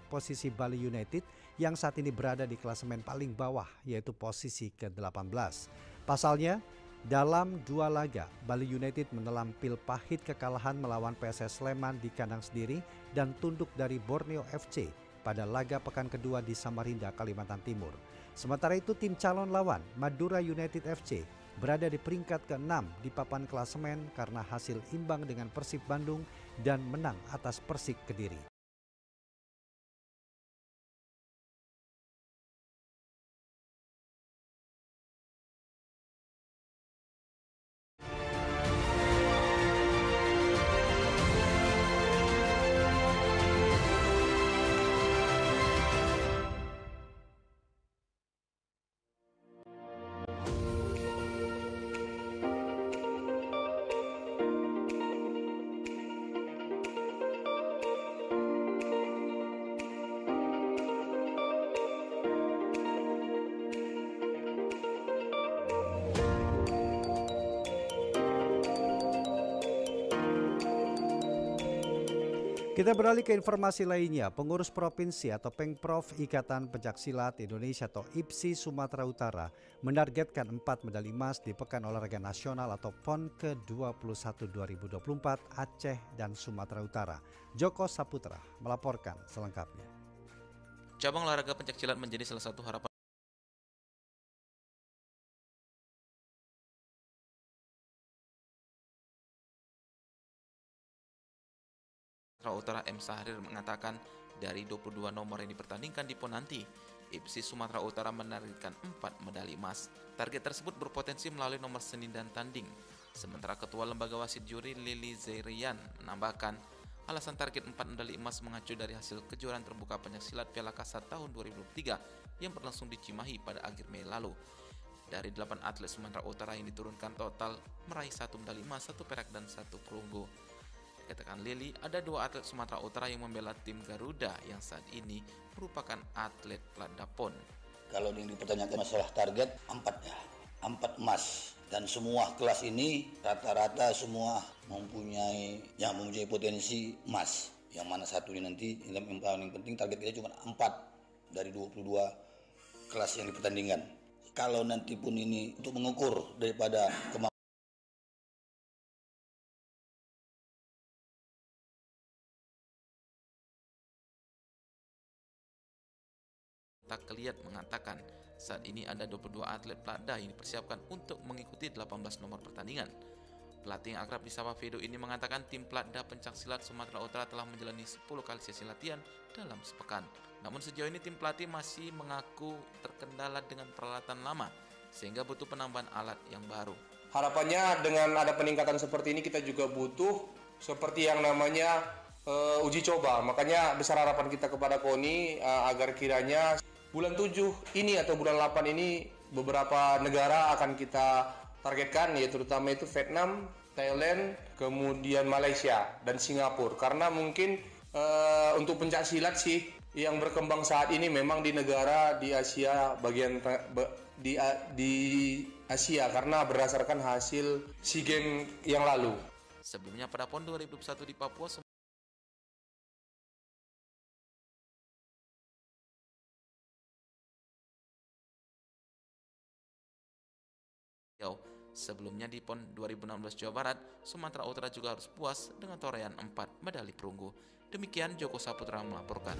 posisi Bali United yang saat ini berada di klasemen paling bawah, yaitu posisi ke-18. Pasalnya, dalam 2 laga, Bali United menelan pil pahit kekalahan melawan PSS Sleman di kandang sendiri dan tunduk dari Borneo FC pada laga pekan kedua di Samarinda, Kalimantan Timur. Sementara itu, tim calon lawan Madura United FC berada di peringkat ke-6 di papan klasemen karena hasil imbang dengan Persib Bandung dan menang atas Persik Kediri. Kita beralih ke informasi lainnya. Pengurus provinsi atau Pengprov Ikatan Pencaksilat Indonesia atau IPSI Sumatera Utara menargetkan 4 medali emas di Pekan Olahraga Nasional atau PON ke-21 2024 Aceh dan Sumatera Utara. Joko Saputra melaporkan selengkapnya. Cabang olahraga pencaksilat menjadi salah satu harapan Sumatera Utara. M. Sahrir mengatakan dari 22 nomor yang dipertandingkan di PON nanti, IPSI Sumatera Utara menargetkan 4 medali emas. Target tersebut berpotensi melalui nomor seni dan tanding. Sementara Ketua Lembaga Wasit Juri Lili Zairian menambahkan, alasan target 4 medali emas mengacu dari hasil kejuaraan terbuka pencaksilat Piala Kasat tahun 2023 yang berlangsung di Cimahi pada akhir Mei lalu. Dari 8 atlet Sumatera Utara yang diturunkan total meraih 1 medali emas, 1 perak dan 1 perunggu. Katakan Lili, ada 2 atlet Sumatera Utara yang membela tim Garuda yang saat ini merupakan atlet Platda PON. Kalau yang dipertanyakan masalah target, 4 emas. Dan semua kelas ini rata-rata semua mempunyai potensi emas. Yang mana satunya nanti, yang paling penting target kita cuma 4 dari 22 kelas yang dipertandingkan. Kalau nanti pun ini untuk mengukur daripada kemampuan Tak Keliat mengatakan saat ini ada 22 atlet Platda yang dipersiapkan untuk mengikuti 18 nomor pertandingan. Pelatih yang akrab disapa Vedo ini mengatakan tim Platda Pencaksilat Sumatera Utara telah menjalani 10 kali sesi latihan dalam sepekan. Namun sejauh ini tim pelatih masih mengaku terkendala dengan peralatan lama sehingga butuh penambahan alat yang baru. Harapannya dengan ada peningkatan seperti ini kita juga butuh seperti yang namanya uji coba. Makanya besar harapan kita kepada KONI agar kiranya bulan 7 ini atau bulan 8 ini beberapa negara akan kita targetkan, yaitu terutama itu Vietnam, Thailand, kemudian Malaysia dan Singapura. Karena mungkin untuk pencaksilat sih yang berkembang saat ini memang di negara di Asia bagian di Asia karena berdasarkan hasil SEA Games yang lalu. Sebelumnya pada PON 2021 di Papua, sebelumnya di PON 2016 Jawa Barat, Sumatera Utara juga harus puas dengan torehan 4 medali perunggu. Demikian Joko Saputra melaporkan.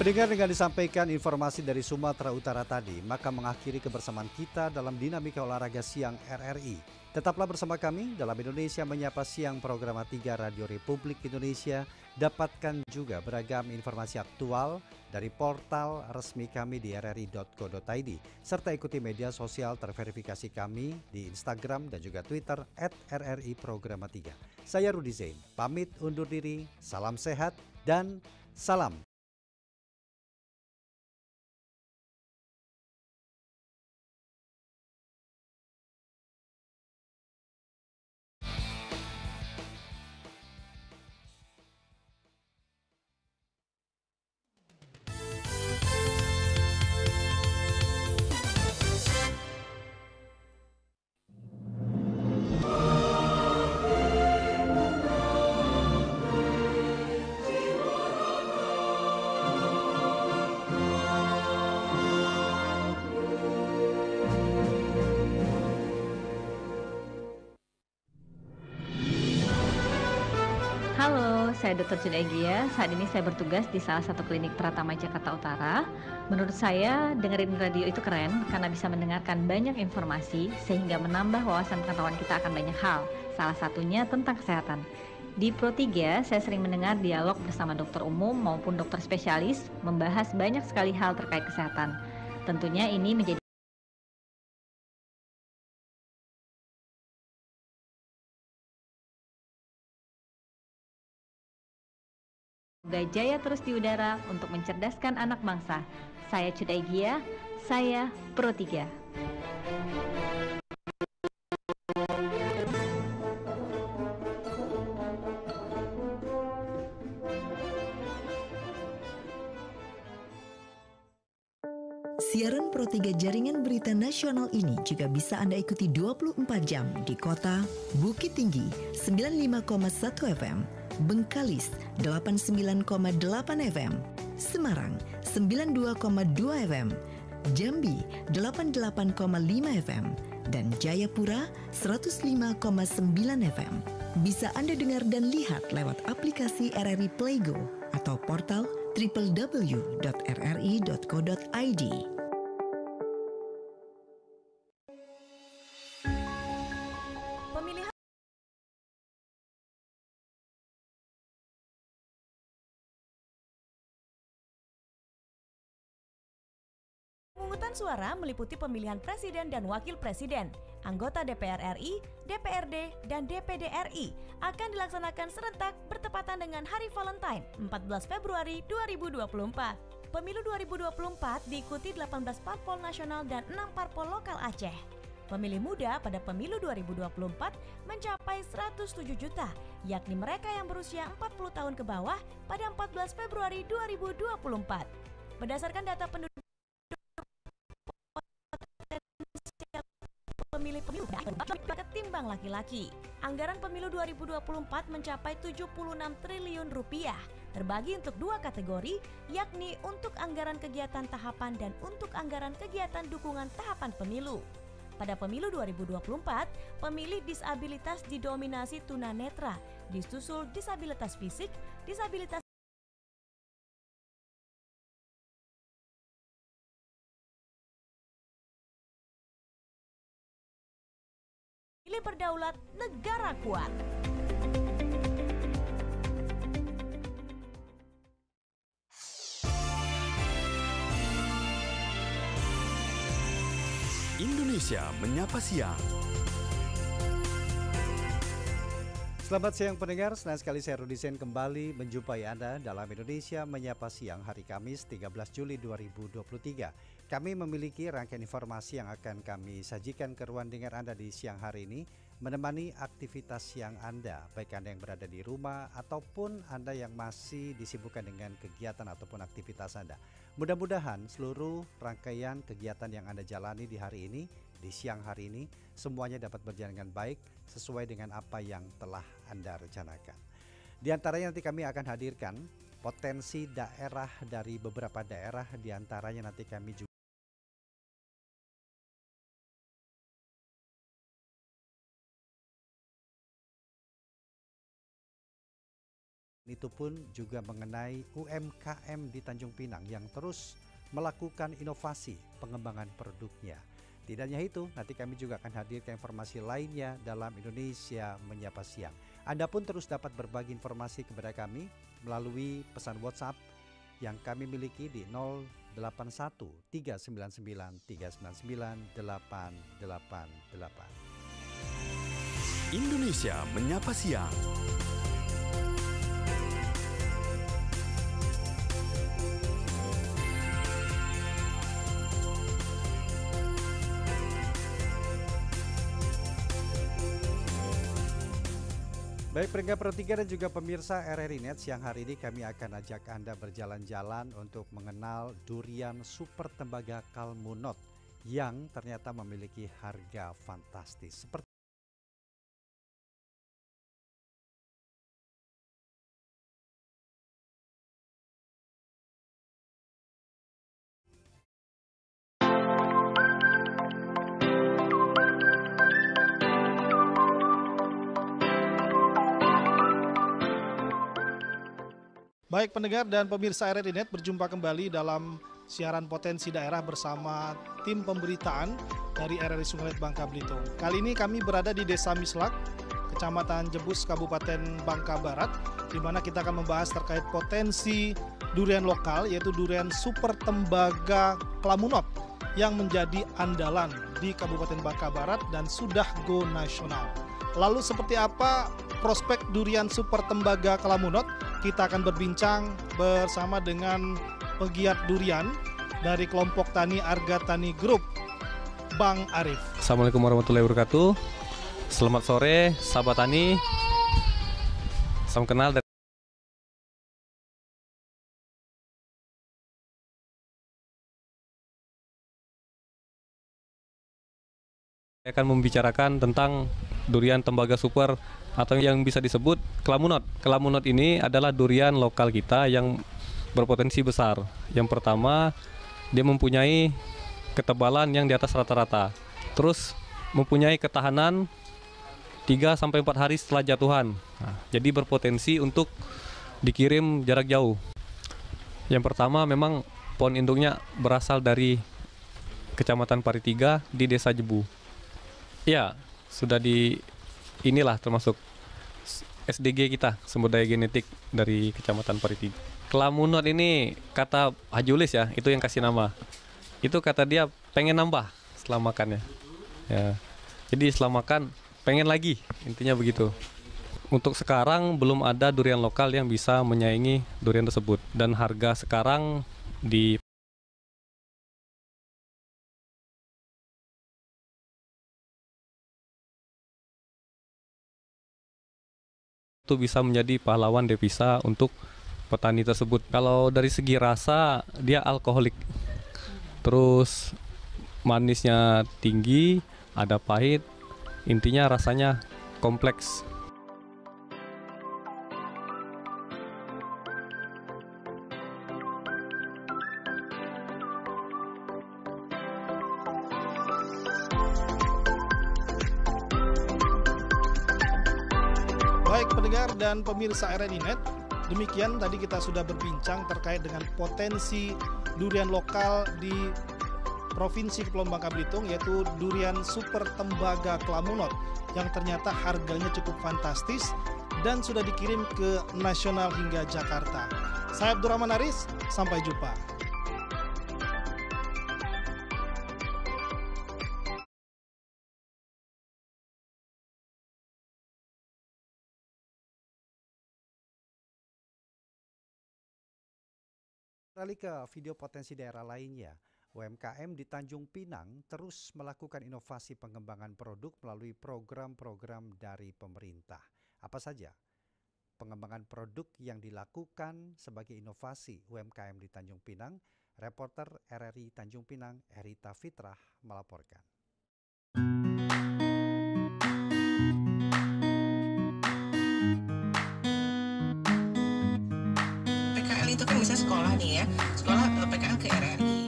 Pendengar, dengan disampaikan informasi dari Sumatera Utara tadi, maka mengakhiri kebersamaan kita dalam Dinamika Olahraga Siang RRI. Tetaplah bersama kami dalam Indonesia Menyapa Siang program 3 Radio Republik Indonesia. Dapatkan juga beragam informasi aktual dari portal resmi kami di rri.co.id, serta ikuti media sosial terverifikasi kami di Instagram dan juga Twitter @RRI Programa 3. Saya Rudi Zain, pamit undur diri, salam sehat dan salam. Halo, saya Dr. Juda Egya. Saat ini saya bertugas di salah satu klinik Pratama Jakarta Utara. Menurut saya, dengerin radio itu keren karena bisa mendengarkan banyak informasi sehingga menambah wawasan pengetahuan kita akan banyak hal. Salah satunya tentang kesehatan. Di Pro 3, saya sering mendengar dialog bersama dokter umum maupun dokter spesialis membahas banyak sekali hal terkait kesehatan. Tentunya ini menjadi Jaya terus di udara untuk mencerdaskan anak bangsa. Saya Cuda Egya, saya Pro 3. Siaran Pro 3 Jaringan Berita Nasional ini juga bisa Anda ikuti 24 jam di kota Bukit Tinggi 95,1 FM, Bengkalis 89,8 FM, Semarang 92,2 FM, Jambi 88,5 FM, dan Jayapura 105,9 FM. Bisa Anda dengar dan lihat lewat aplikasi RRI Playgo atau portal www.rri.co.id. Pemungutan suara meliputi pemilihan presiden dan wakil presiden, anggota DPR RI, DPRD, dan DPD RI akan dilaksanakan serentak bertepatan dengan Hari Valentine 14 Februari 2024. Pemilu 2024 diikuti 18 parpol nasional dan 6 parpol lokal Aceh. Pemilih muda pada pemilu 2024 mencapai 107 juta, yakni mereka yang berusia 40 tahun ke bawah pada 14 Februari 2024. Berdasarkan data penduduk pemilih ketimbang laki-laki. Anggaran pemilu 2024 mencapai 76 triliun rupiah, terbagi untuk dua kategori, yakni untuk anggaran kegiatan tahapan dan untuk anggaran kegiatan dukungan tahapan pemilu. Pada pemilu 2024, pemilih disabilitas didominasi tunanetra, disusul disabilitas fisik, disabilitas Pilih berdaulat, negara kuat. Indonesia Menyapa Siang. Selamat siang pendengar, senang sekali saya Rudi Zain kembali menjumpai Anda dalam Indonesia Menyapa Siang hari Kamis 13 Juli 2023. Kami memiliki rangkaian informasi yang akan kami sajikan ke ruang dengar Anda di siang hari ini, menemani aktivitas siang Anda, baik Anda yang berada di rumah ataupun Anda yang masih disibukkan dengan kegiatan ataupun aktivitas Anda. Mudah-mudahan seluruh rangkaian kegiatan yang Anda jalani di hari ini, di siang hari ini, semuanya dapat berjalan dengan baik sesuai dengan apa yang telah Anda rencanakan. Di antaranya nanti kami akan hadirkan potensi daerah dari beberapa daerah, di antaranya nanti kami juga itu pun juga mengenai UMKM di Tanjung Pinang yang terus melakukan inovasi pengembangan produknya. Tidak hanya itu, nanti kami juga akan hadirkan informasi lainnya dalam Indonesia Menyapa Siang. Anda pun terus dapat berbagi informasi kepada kami melalui pesan WhatsApp yang kami miliki di 081 399 399 888. Indonesia Menyapa Siang. Baik pendengar Pro 3 dan juga pemirsa RRI Net, siang hari ini kami akan ajak Anda berjalan-jalan untuk mengenal durian super tembaga Kalmunot yang ternyata memiliki harga fantastis. Seperti Baik pendengar dan pemirsa RRI Net, berjumpa kembali dalam siaran Potensi Daerah bersama tim pemberitaan dari RRI Sungai Bangka Belitung. Kali ini kami berada di Desa Mislak, Kecamatan Jebus, Kabupaten Bangka Barat, di mana kita akan membahas terkait potensi durian lokal, yaitu durian super tembaga Kalmunot yang menjadi andalan di Kabupaten Bangka Barat dan sudah go nasional. Lalu seperti apa prospek durian super tembaga Kalmunot? Kita akan berbincang bersama dengan pegiat durian dari kelompok tani Arga Tani Group, Bang Arif. Assalamualaikum warahmatullahi wabarakatuh. Selamat sore, sahabat tani. Salam kenal dari saya akan membicarakan tentang durian tembaga super atau yang bisa disebut Kalmunot. Kalmunot ini adalah durian lokal kita yang berpotensi besar. Yang pertama, dia mempunyai ketebalan yang di atas rata-rata. Terus mempunyai ketahanan 3-4 hari setelah jatuhan. Nah, jadi berpotensi untuk dikirim jarak jauh. Yang pertama memang pohon induknya berasal dari Kecamatan Paritiga di Desa Jebu. Ya, sudah inilah termasuk SDG kita, sumber daya genetik dari Kecamatan Paritiga. Kalmunot ini kata Hajulis ya, itu yang kasih nama. Itu kata dia pengen nambah setelah makannya. Ya. Jadi setelah makan pengen lagi, intinya begitu. Untuk sekarang belum ada durian lokal yang bisa menyaingi durian tersebut, dan harga sekarang di itu bisa menjadi pahlawan devisa untuk petani tersebut. Kalau dari segi rasa dia alkoholik, terus manisnya tinggi, ada pahit, intinya rasanya kompleks. Baik pendengar dan pemirsa RRI Net, demikian tadi kita sudah berbincang terkait dengan potensi durian lokal di Provinsi Kepulauan Bangka Belitung, yaitu durian super tembaga Kalmunot yang ternyata harganya cukup fantastis dan sudah dikirim ke nasional hingga Jakarta. Saya Abdurrahman Aris, sampai jumpa. Beralih ke video potensi daerah lainnya, UMKM di Tanjung Pinang terus melakukan inovasi pengembangan produk melalui program-program dari pemerintah. Apa saja pengembangan produk yang dilakukan sebagai inovasi UMKM di Tanjung Pinang? Reporter RRI Tanjung Pinang, Erita Fitrah melaporkan. Itu kan misalnya sekolah nih ya, sekolah PKL ke RRI.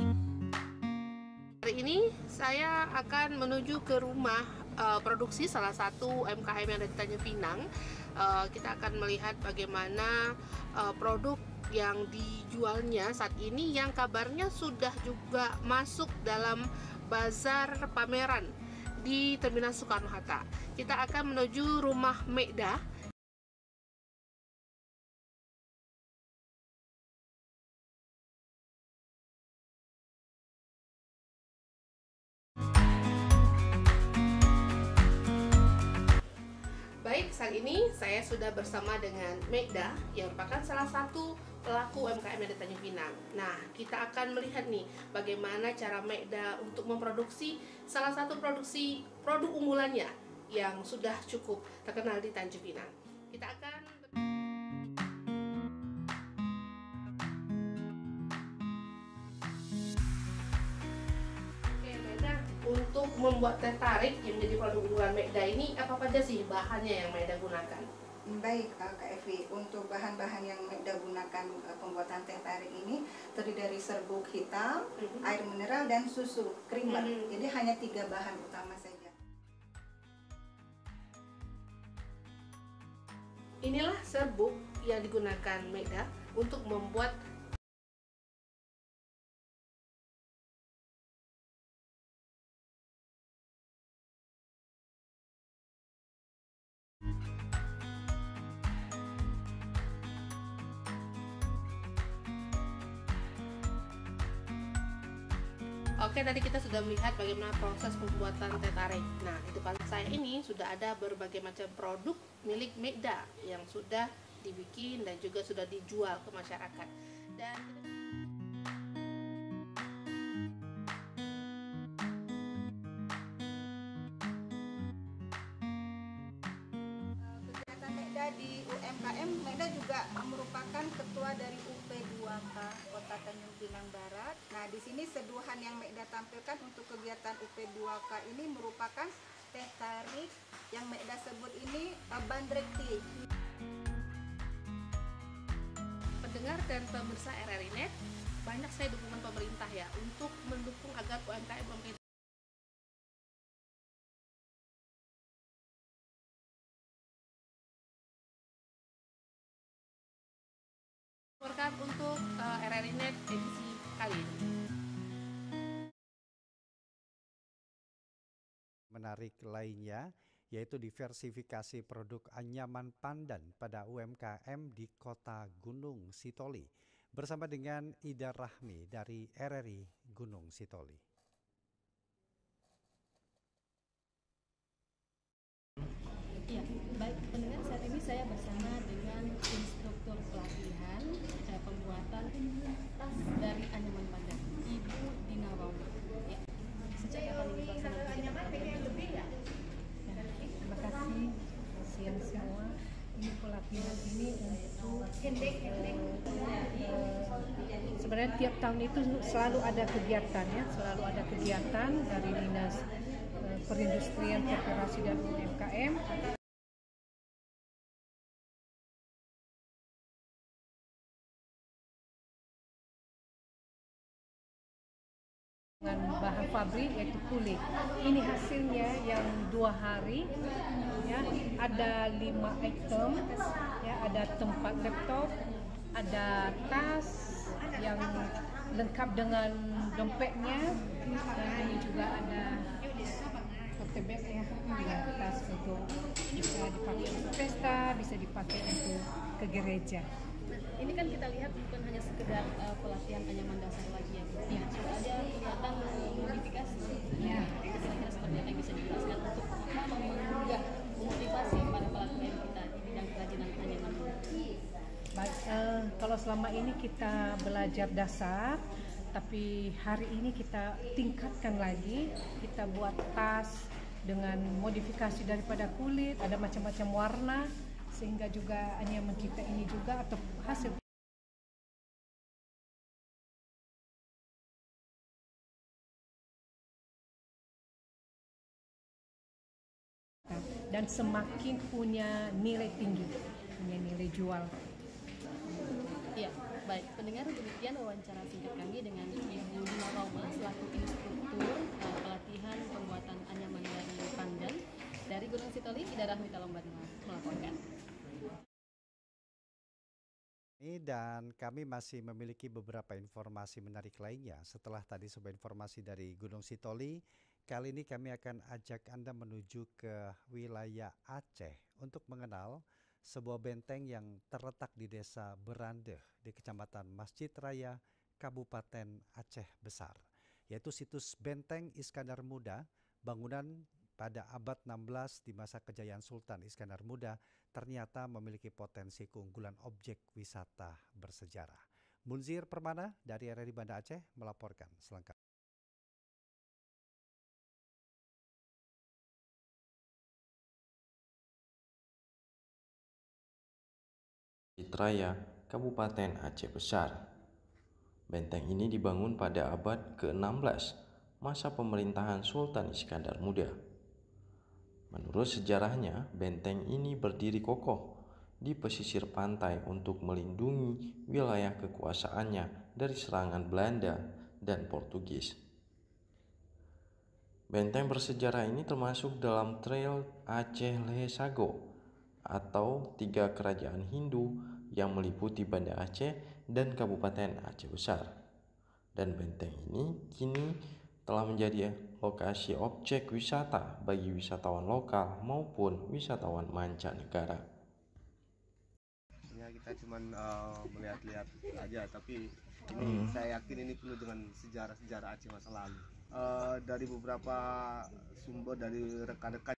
Hari ini saya akan menuju ke rumah produksi salah satu UMKM yang ada di Tanjung Pinang. Kita akan melihat bagaimana produk yang dijualnya saat ini yang kabarnya sudah juga masuk dalam bazar pameran di Terminal Soekarno-Hatta. Kita akan menuju rumah Mekda. Baik, saat ini saya sudah bersama dengan Mekda yang merupakan salah satu pelaku UMKM yang di Tanjung Pinang. Nah, kita akan melihat nih bagaimana cara Mekda untuk memproduksi salah satu produk unggulannya yang sudah cukup terkenal di Tanjung Pinang. Kita akan untuk membuat teh tarik yang menjadi produk unggulan Mekda ini, apa saja sih bahannya yang Mekda gunakan? Baik, Kak Evi, untuk bahan-bahan yang Mekda gunakan pembuatan teh tarik ini terdiri dari serbuk hitam, air mineral, dan susu creamer. Jadi hanya 3 bahan utama saja. Inilah serbuk yang digunakan Mekda untuk membuat Oke, tadi kita sudah melihat bagaimana proses pembuatan teh tarik. Nah, di depan saya ini sudah ada berbagai macam produk milik Mekda yang sudah dibikin dan juga sudah dijual ke masyarakat. Dan kegiatan Mekda di UMKM, Mekda juga merupakan ketua dari UP2K Kota Tanjung Pinang Barat. Nah, di sini seduhan yang Mekda tampilkan untuk kegiatan UP2K ini merupakan teh tarik yang Mekda sebut ini bandrek tea. pendengar dan pemirsa RRI Net, banyak saya dukungan pemerintah ya untuk mendukung agar UMKM pemerintah untuk RRI Net edisi kali ini. Menarik lainnya yaitu diversifikasi produk anyaman pandan pada UMKM di Kota Gunung Sitoli bersama dengan Ida Rahmi dari RRI Gunung Sitoli. Ya, baik pendengar, saat ini saya bersama dengan instruktur pelatihan pembuatan tas dari anyaman pandan, Ibu Dina Wawi. Ya, sejak kapan ini pelaksanaan? Terima kasih siang semua. Ini pelatihan ini untuk sebenarnya tiap tahun itu selalu ada kegiatan ya, selalu ada kegiatan dari Dinas Perindustrian, Koperasi dan UMKM. Dengan bahan pabrik yaitu kulit. Ini hasilnya yang 2 hari ya, ada 5 item ya, ada tempat laptop, ada tas yang lengkap dengan dompetnya, dan ini juga ada tote bag ya, tas untuk bisa dipakai untuk pesta, bisa dipakai untuk ke gereja. Ini kan kita lihat bukan hanya sekedar pelatihan anyaman dasar lagi ya, ya. Ada kegiatan modifikasi. Ya. Kira-kira seperti apa yang bisa dijelaskan untuk menggugah, memotivasi para pelaku UMKM kita di bidang kerajinan anyaman? Baik, kalau selama ini kita belajar dasar, tapi hari ini kita tingkatkan lagi. Kita buat tas dengan modifikasi daripada kulit, ada macam-macam warna, sehingga juga anyaman kita ini juga atau hasil dan semakin punya nilai tinggi, punya nilai jual. Iya, baik pendengar, demikian wawancara singkat kami dengan Ibu Dina Wawi selaku instruktur pelatihan pembuatan anyaman dari pandan Ida Rahmita Lomban melaporkan. Dan kami masih memiliki beberapa informasi menarik lainnya. Setelah tadi sebuah informasi dari Gunung Sitoli, kali ini kami akan ajak Anda menuju ke wilayah Aceh untuk mengenal sebuah benteng yang terletak di desa Berandeh di Kecamatan Masjid Raya, Kabupaten Aceh Besar, yaitu situs Benteng Iskandar Muda, bangunan pada abad 16 di masa kejayaan Sultan Iskandar Muda, ternyata memiliki potensi keunggulan objek wisata bersejarah. Munzir Permana dari RRI Banda Aceh melaporkan selengkapnya. Masjid Raya, Kabupaten Aceh Besar. Benteng ini dibangun pada abad ke-16, masa pemerintahan Sultan Iskandar Muda. Menurut sejarahnya, benteng ini berdiri kokoh di pesisir pantai untuk melindungi wilayah kekuasaannya dari serangan Belanda dan Portugis. Benteng bersejarah ini termasuk dalam Trail Aceh Lehesago atau 3 kerajaan Hindu yang meliputi Banda Aceh dan Kabupaten Aceh Besar. Dan benteng ini kini telah menjadi lokasi objek wisata bagi wisatawan lokal maupun wisatawan mancanegara. Ya, kita cuma melihat-lihat aja, tapi ini saya yakin ini penuh dengan sejarah-sejarah Aceh masa lalu. Dari beberapa sumber dari rekan-rekan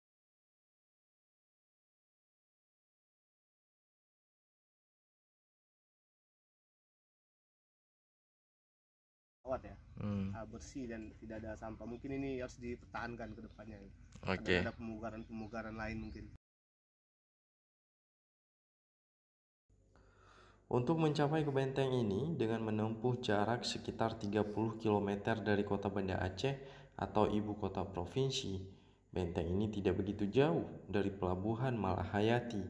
ya, bersih dan tidak ada sampah. Mungkin ini harus dipertahankan ke depannya. Ada pemugaran lain mungkin. Untuk mencapai ke benteng ini dengan menempuh jarak sekitar 30 km dari kota Banda Aceh atau ibu kota provinsi, benteng ini tidak begitu jauh dari pelabuhan Malahayati,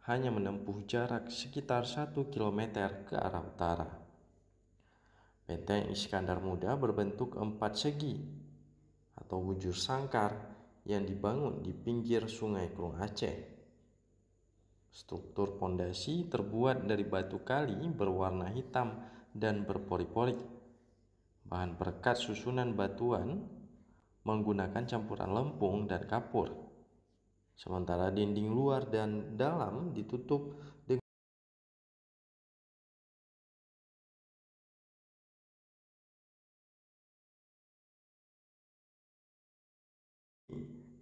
hanya menempuh jarak sekitar 1 km ke arah utara. Benteng Iskandar Muda berbentuk 4 segi atau bujur sangkar yang dibangun di pinggir Sungai Krung Aceh. Struktur pondasi terbuat dari batu kali berwarna hitam dan berpori-pori. Bahan perekat susunan batuan menggunakan campuran lempung dan kapur. Sementara dinding luar dan dalam ditutup dengan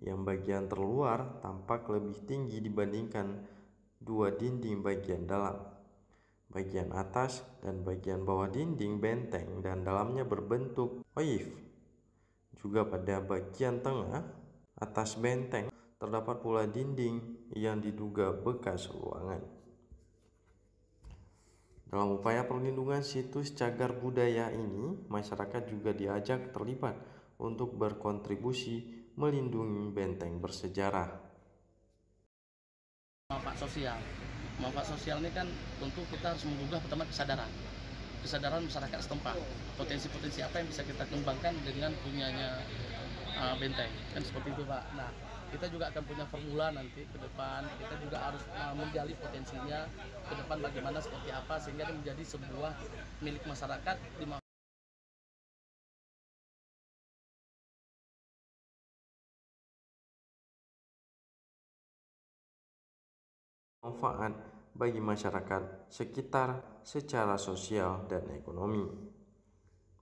yang bagian terluar tampak lebih tinggi dibandingkan 2 dinding bagian dalam. Bagian atas dan bagian bawah dinding benteng dan dalamnya berbentuk oif. Juga pada bagian tengah atas benteng terdapat pula dinding yang diduga bekas ruangan. Dalam upaya perlindungan situs cagar budaya ini, masyarakat juga diajak terlibat untuk berkontribusi melindungi benteng bersejarah. Manfaat sosial ini kan tentu kita harus menggugah pertama kesadaran masyarakat setempat, potensi-potensi apa yang bisa kita kembangkan dengan punyanya benteng, kan seperti itu Pak. Nah, kita juga akan punya formula nanti ke depan, kita juga harus menggali potensinya ke depan bagaimana seperti apa sehingga ini menjadi sebuah milik masyarakat manfaat bagi masyarakat sekitar secara sosial dan ekonomi.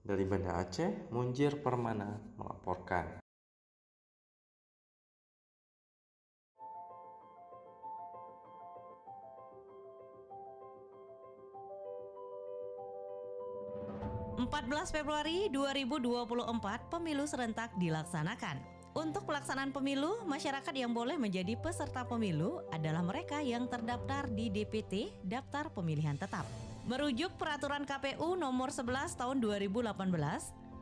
Dari Banda Aceh, Munzir Permana melaporkan. Februari 2024 pemilu serentak dilaksanakan. Untuk pelaksanaan pemilu, masyarakat yang boleh menjadi peserta pemilu adalah mereka yang terdaftar di DPT, Daftar Pemilihan Tetap. Merujuk Peraturan KPU Nomor 11 Tahun 2018,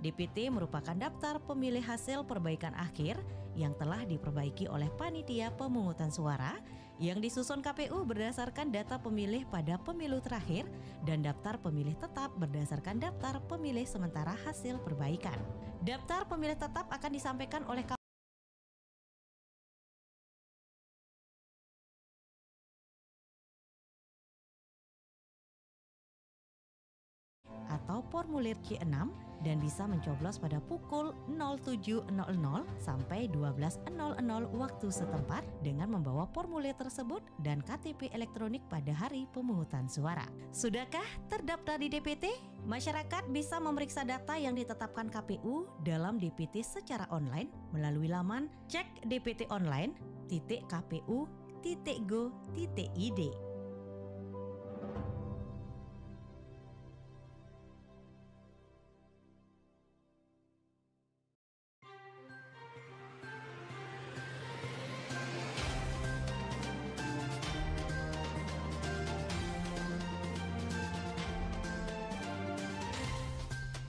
DPT merupakan daftar pemilih hasil perbaikan akhir yang telah diperbaiki oleh Panitia Pemungutan Suara yang disusun KPU berdasarkan data pemilih pada pemilu terakhir dan daftar pemilih tetap berdasarkan daftar pemilih sementara hasil perbaikan. Daftar pemilih tetap akan disampaikan oleh atau formulir C6 dan bisa mencoblos pada pukul 07.00 sampai 12.00 waktu setempat dengan membawa formulir tersebut dan KTP elektronik pada hari pemungutan suara. Sudahkah terdaftar di DPT? Masyarakat bisa memeriksa data yang ditetapkan KPU dalam DPT secara online melalui laman cekdptonline.kpu.go.id.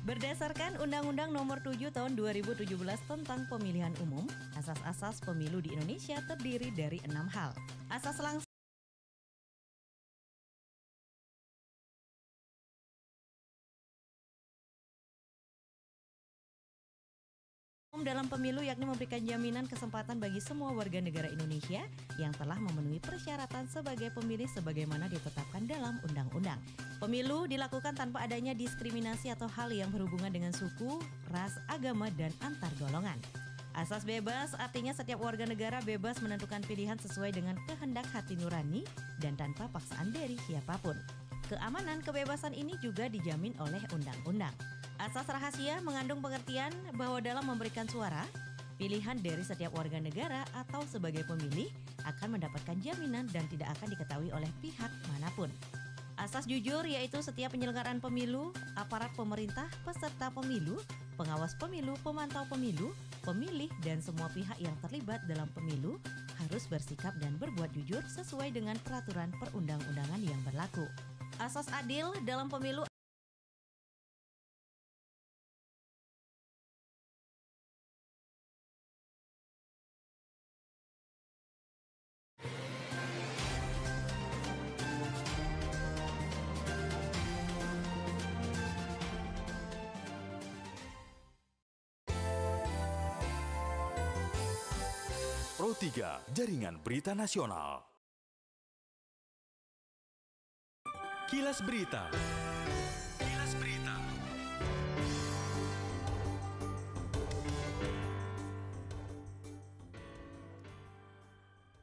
Berdasarkan Undang-Undang Nomor 7 Tahun 2017 tentang Pemilihan Umum, asas-asas pemilu di Indonesia terdiri dari 6 hal. Asas langsung dalam pemilu yakni memberikan jaminan kesempatan bagi semua warga negara Indonesia yang telah memenuhi persyaratan sebagai pemilih sebagaimana ditetapkan dalam undang-undang. Pemilu dilakukan tanpa adanya diskriminasi atau hal yang berhubungan dengan suku, ras, agama, dan antar golongan. Asas bebas artinya setiap warga negara bebas menentukan pilihan sesuai dengan kehendak hati nurani dan tanpa paksaan dari siapapun. Keamanan kebebasan ini juga dijamin oleh undang-undang. Asas rahasia mengandung pengertian bahwa dalam memberikan suara, pilihan dari setiap warga negara atau sebagai pemilih akan mendapatkan jaminan dan tidak akan diketahui oleh pihak manapun. Asas jujur yaitu setiap penyelenggaraan pemilu, aparat pemerintah, peserta pemilu, pengawas pemilu, pemantau pemilu, pemilih, dan semua pihak yang terlibat dalam pemilu harus bersikap dan berbuat jujur sesuai dengan peraturan perundang-undangan yang berlaku. Asas adil dalam pemilu Pro 3 Jaringan Berita Nasional. Kilas Berita. Kilas Berita.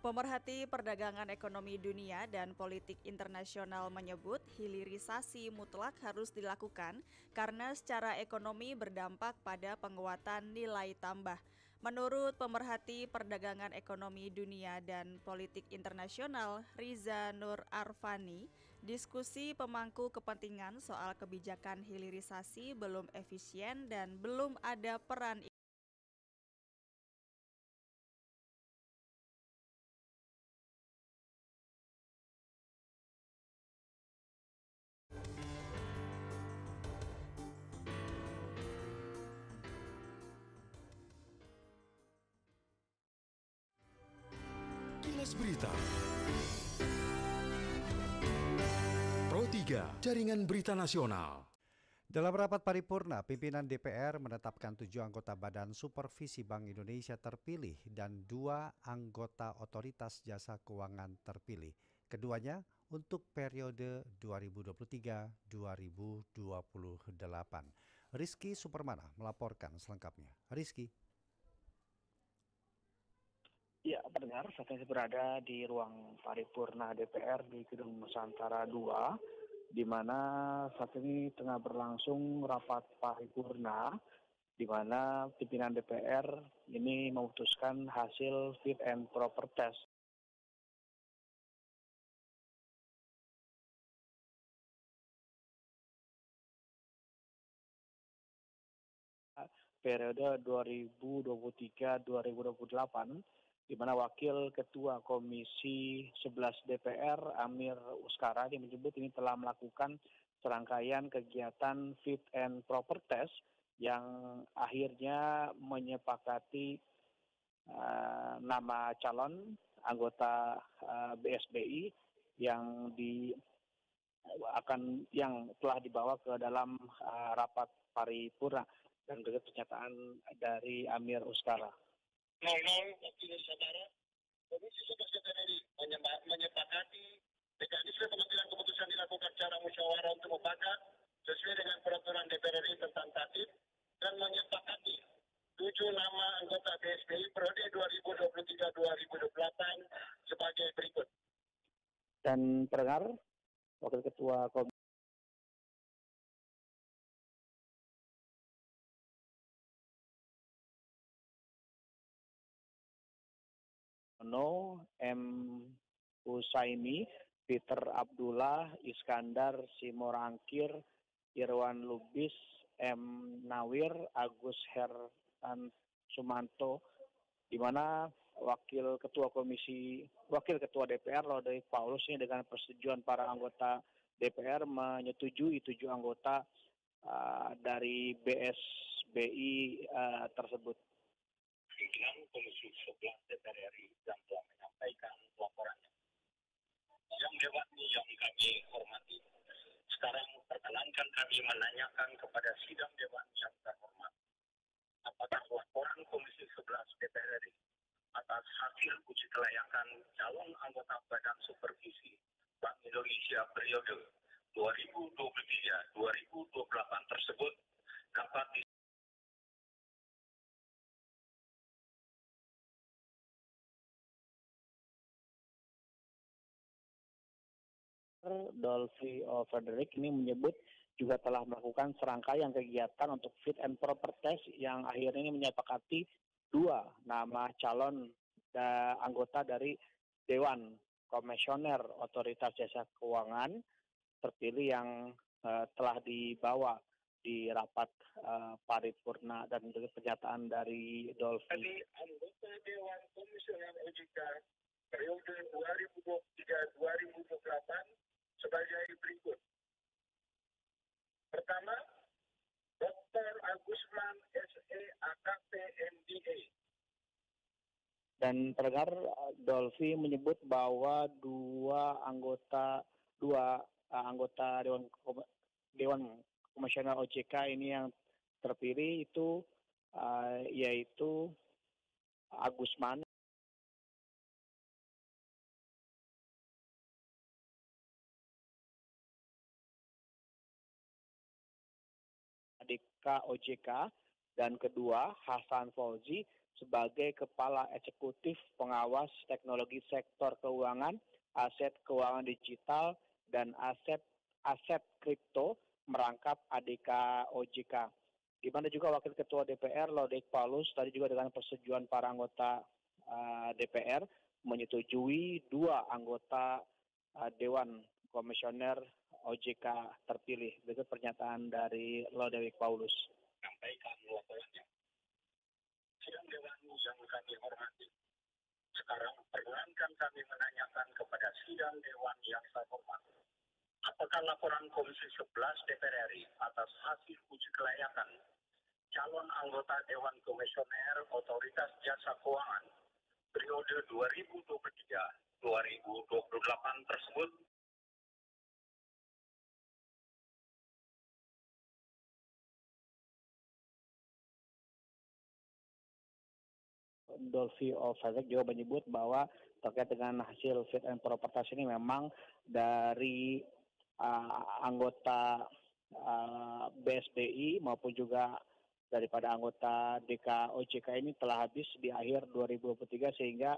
Pemerhati perdagangan ekonomi dunia dan politik internasional menyebut hilirisasi mutlak harus dilakukan karena secara ekonomi berdampak pada penguatan nilai tambah. Menurut pemerhati perdagangan ekonomi dunia dan politik internasional Riza Nur Arfani, diskusi pemangku kepentingan soal kebijakan hilirisasi belum efisien dan belum ada peran Kilas Berita. Pro 3 Jaringan Berita Nasional. Dalam rapat paripurna, pimpinan DPR menetapkan 7 anggota Badan Supervisi Bank Indonesia terpilih dan 2 anggota Otoritas Jasa Keuangan terpilih. Keduanya untuk periode 2023-2028. Rizky Supermana melaporkan selengkapnya. Rizky. Ya, pendengar, saat ini berada di ruang paripurna DPR di Gedung Nusantara 2, di mana saat ini tengah berlangsung rapat paripurna, di mana pimpinan DPR ini memutuskan hasil fit and proper test periode 2023-2028, di mana Wakil Ketua Komisi 11 DPR Amir Uskara dia menyebut ini telah melakukan serangkaian kegiatan fit and proper test yang akhirnya menyepakati nama calon anggota BSBI yang telah dibawa ke dalam rapat paripurna dan juga pernyataan dari Amir Uskara. Wakil Nusantara, Komisi 11 DPR menyepakati mekanisme pengambilan keputusan dilakukan secara musyawarah untuk mufakat sesuai dengan peraturan DPR RI tentang tatip dan menyepakati 7 nama anggota BSBI periode 2023-2028 sebagai berikut. Dan pendengar, Wakil Ketua Komisi M. Husaini, Peter Abdullah, Iskandar Simorangkir, Irwan Lubis, M. Nawir, Agus Hertan Sumanto, di mana Wakil Ketua DPR Lodewijk Paulus ini dengan persetujuan para anggota DPR menyetujui 7 anggota dari BSBI tersebut. Pimpinan Komisi 11 DPR RI yang telah menyampaikan laporannya. Sidang Dewan yang kami hormati. Sekarang perkenankan kami menanyakan kepada sidang Dewan yang terhormat. Apakah laporan Komisi 11 DPR RI atas hasil uji kelayakan calon anggota Badan Supervisi Bank Indonesia periode 2023-2028 tersebut dapat Dolphy Frederick ini menyebut juga telah melakukan serangkaian kegiatan untuk fit and proper test yang akhirnya ini menyepakati 2 nama calon anggota dari Dewan Komisioner Otoritas Jasa Keuangan terpilih yang telah dibawa di rapat paripurna dan juga pernyataan dari Dolphy. Jadi anggota Dewan Komisioner OJK periode 2023-2028 sebagai berikut. Pertama, Dr. Agusman SE AKP MBA. Dan pendengar, Dolphy menyebut bahwa dua anggota Dewan Komisioner OJK ini yang terpilih itu yaitu Agusman DK OJK, dan kedua Hasan Fauzi sebagai Kepala Eksekutif Pengawas Teknologi Sektor Keuangan, Aset Keuangan Digital, dan Aset Kripto merangkap ADK OJK. Di mana juga Wakil Ketua DPR Lodewijk Paulus tadi juga dengan persetujuan para anggota DPR menyetujui 2 anggota Dewan Komisioner OJK terpilih. Berikut pernyataan dari Lodewijk Paulus. Sampaikan laporannya. Sidang Dewan yang kami hormati. Sekarang perkenankan kami menanyakan kepada sidang Dewan yang saya hormati. Apakah laporan Komisi 11 DPR RI atas hasil uji kelayakan calon anggota Dewan Komisioner Otoritas Jasa Keuangan periode 2023-2028 tersebut Dolphy Frederick juga menyebut bahwa terkait dengan hasil fit and proper test ini memang dari anggota BSBI maupun juga daripada anggota DK OJK ini telah habis di akhir 2023 sehingga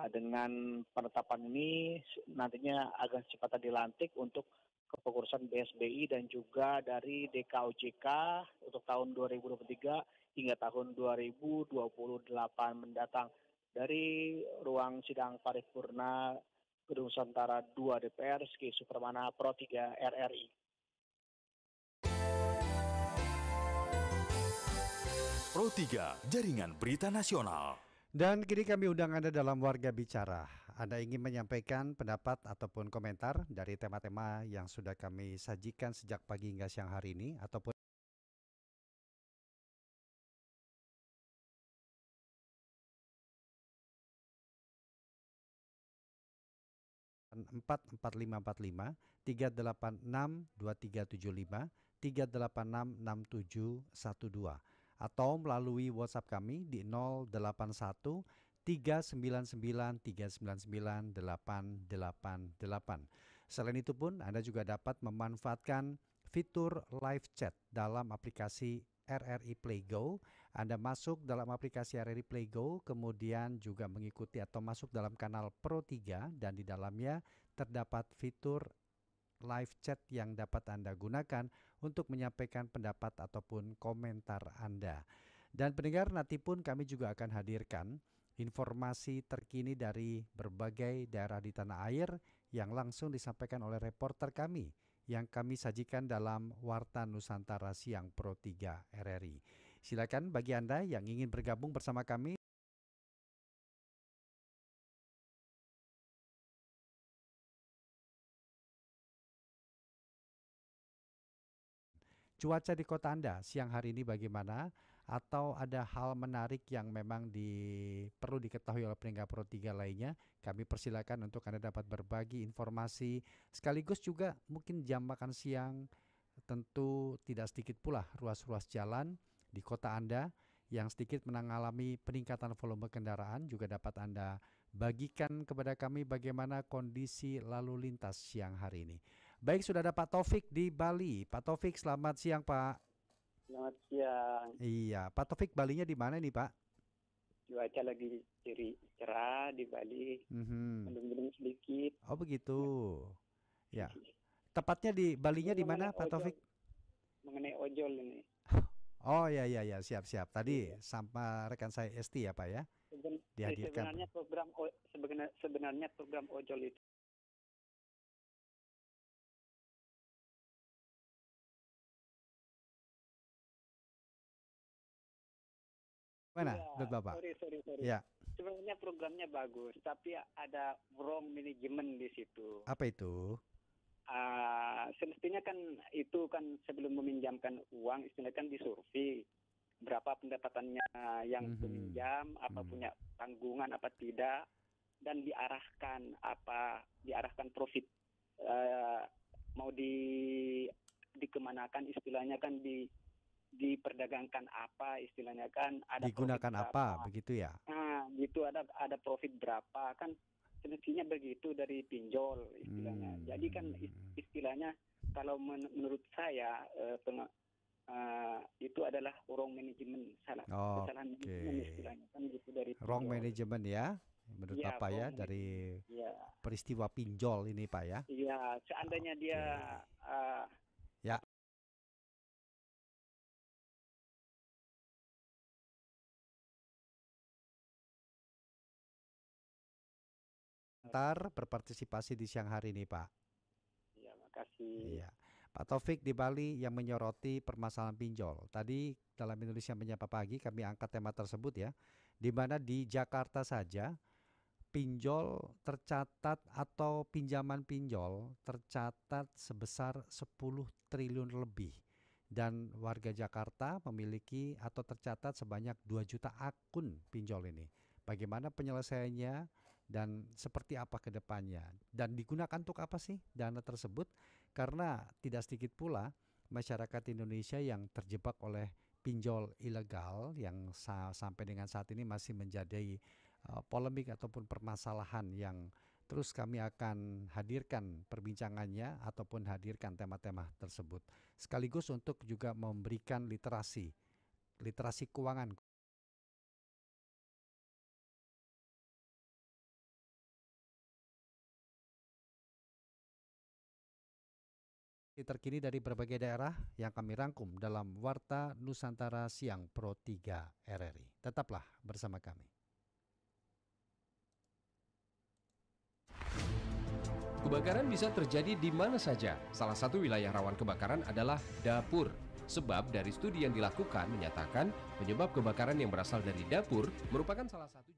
dengan penetapan ini nantinya akan secepatnya dilantik untuk kepengurusan BSBI dan juga dari DK OJK untuk tahun 2023 hingga tahun 2028 mendatang. Dari ruang sidang paripurna Gedung Nusantara 2 DPR, Ski Supermana Pro 3 RRI. Pro 3 Jaringan Berita Nasional. Dan kini kami undang Anda dalam Warga Bicara. Anda ingin menyampaikan pendapat ataupun komentar dari tema-tema yang sudah kami sajikan sejak pagi hingga siang hari ini ataupun 4545 386 2375 386 6712 atau melalui WhatsApp kami di 081 399 399 888. Selain itu pun Anda juga dapat memanfaatkan fitur live chat dalam aplikasi RRI Play Go. Anda masuk dalam aplikasi RRI Play Go, kemudian juga mengikuti atau masuk dalam kanal Pro 3 dan di dalamnya terdapat fitur live chat yang dapat Anda gunakan untuk menyampaikan pendapat ataupun komentar Anda. Dan pendengar, nanti pun kami juga akan hadirkan informasi terkini dari berbagai daerah di tanah air yang langsung disampaikan oleh reporter kami yang kami sajikan dalam Warta Nusantara Siang Pro 3 RRI. Silakan bagi Anda yang ingin bergabung bersama kami. Cuaca di kota Anda siang hari ini bagaimana? Atau ada hal menarik yang memang perlu diketahui oleh pendengar Pro 3 lainnya? Kami persilakan untuk Anda dapat berbagi informasi, sekaligus juga mungkin jam makan siang. Tentu tidak sedikit pula ruas-ruas jalan di kota Anda yang sedikit mengalami peningkatan volume kendaraan juga dapat Anda bagikan kepada kami bagaimana kondisi lalu lintas siang hari ini. Baik, sudah ada Pak Taufik di Bali. Pak Taufik, selamat siang Pak. Selamat siang. Iya, Pak Taufik, Balinya di mana nih Pak? Cuaca lagi cerah di Bali, mendung-mendung sedikit. Oh begitu, ya. Tepatnya di Balinya di mana Pak Taufik? Mengenai ojol ini. Oh ya, siap. Tadi sama rekan saya Esti ya Pak ya, dihadirkan. Sebenarnya program ojol itu mana, ya, Bapak? Sorry. Ya. Sebenarnya programnya bagus, tapi ada wrong management di situ. Apa itu? Semestinya kan itu kan sebelum meminjamkan uang, istilahnya kan disurvei berapa pendapatannya yang peminjam, apa punya tanggungan apa tidak, dan diarahkan profit mau dikemanakan, istilahnya kan diperdagangkan apa, istilahnya kan ada digunakan apa begitu ya? Nah, gitu ada profit berapa kan, semestinya begitu dari pinjol istilahnya. Jadi kan istilahnya kalau menurut saya itu adalah wrong management, kesalahan manajemen istilahnya kan gitu dari wrong management ya, menurut ya, Bapak ya dari peristiwa pinjol ini Pak ya? Iya, seandainya dia ya. Berpartisipasi di siang hari ini Pak. Iya, makasih. Iya. Pak Taufik di Bali yang menyoroti permasalahan pinjol. Tadi dalam Indonesia Menyapa Pagi kami angkat tema tersebut ya, di mana di Jakarta saja pinjol tercatat atau pinjaman pinjol tercatat sebesar 10 triliun lebih. Dan warga Jakarta memiliki atau tercatat sebanyak 2 juta akun pinjol ini. Bagaimana penyelesaiannya dan seperti apa ke depannya, dan digunakan untuk apa sih dana tersebut, karena tidak sedikit pula masyarakat Indonesia yang terjebak oleh pinjol ilegal yang sampai dengan saat ini masih menjadi polemik ataupun permasalahan yang terus kami akan hadirkan perbincangannya ataupun hadirkan tema-tema tersebut sekaligus untuk juga memberikan literasi keuangan. Terkini dari berbagai daerah yang kami rangkum dalam Warta Nusantara Siang Pro 3 RRI. Tetaplah bersama kami. Kebakaran bisa terjadi di mana saja. Salah satu wilayah rawan kebakaran adalah dapur. Sebab dari studi yang dilakukan menyatakan penyebab kebakaran yang berasal dari dapur merupakan salah satu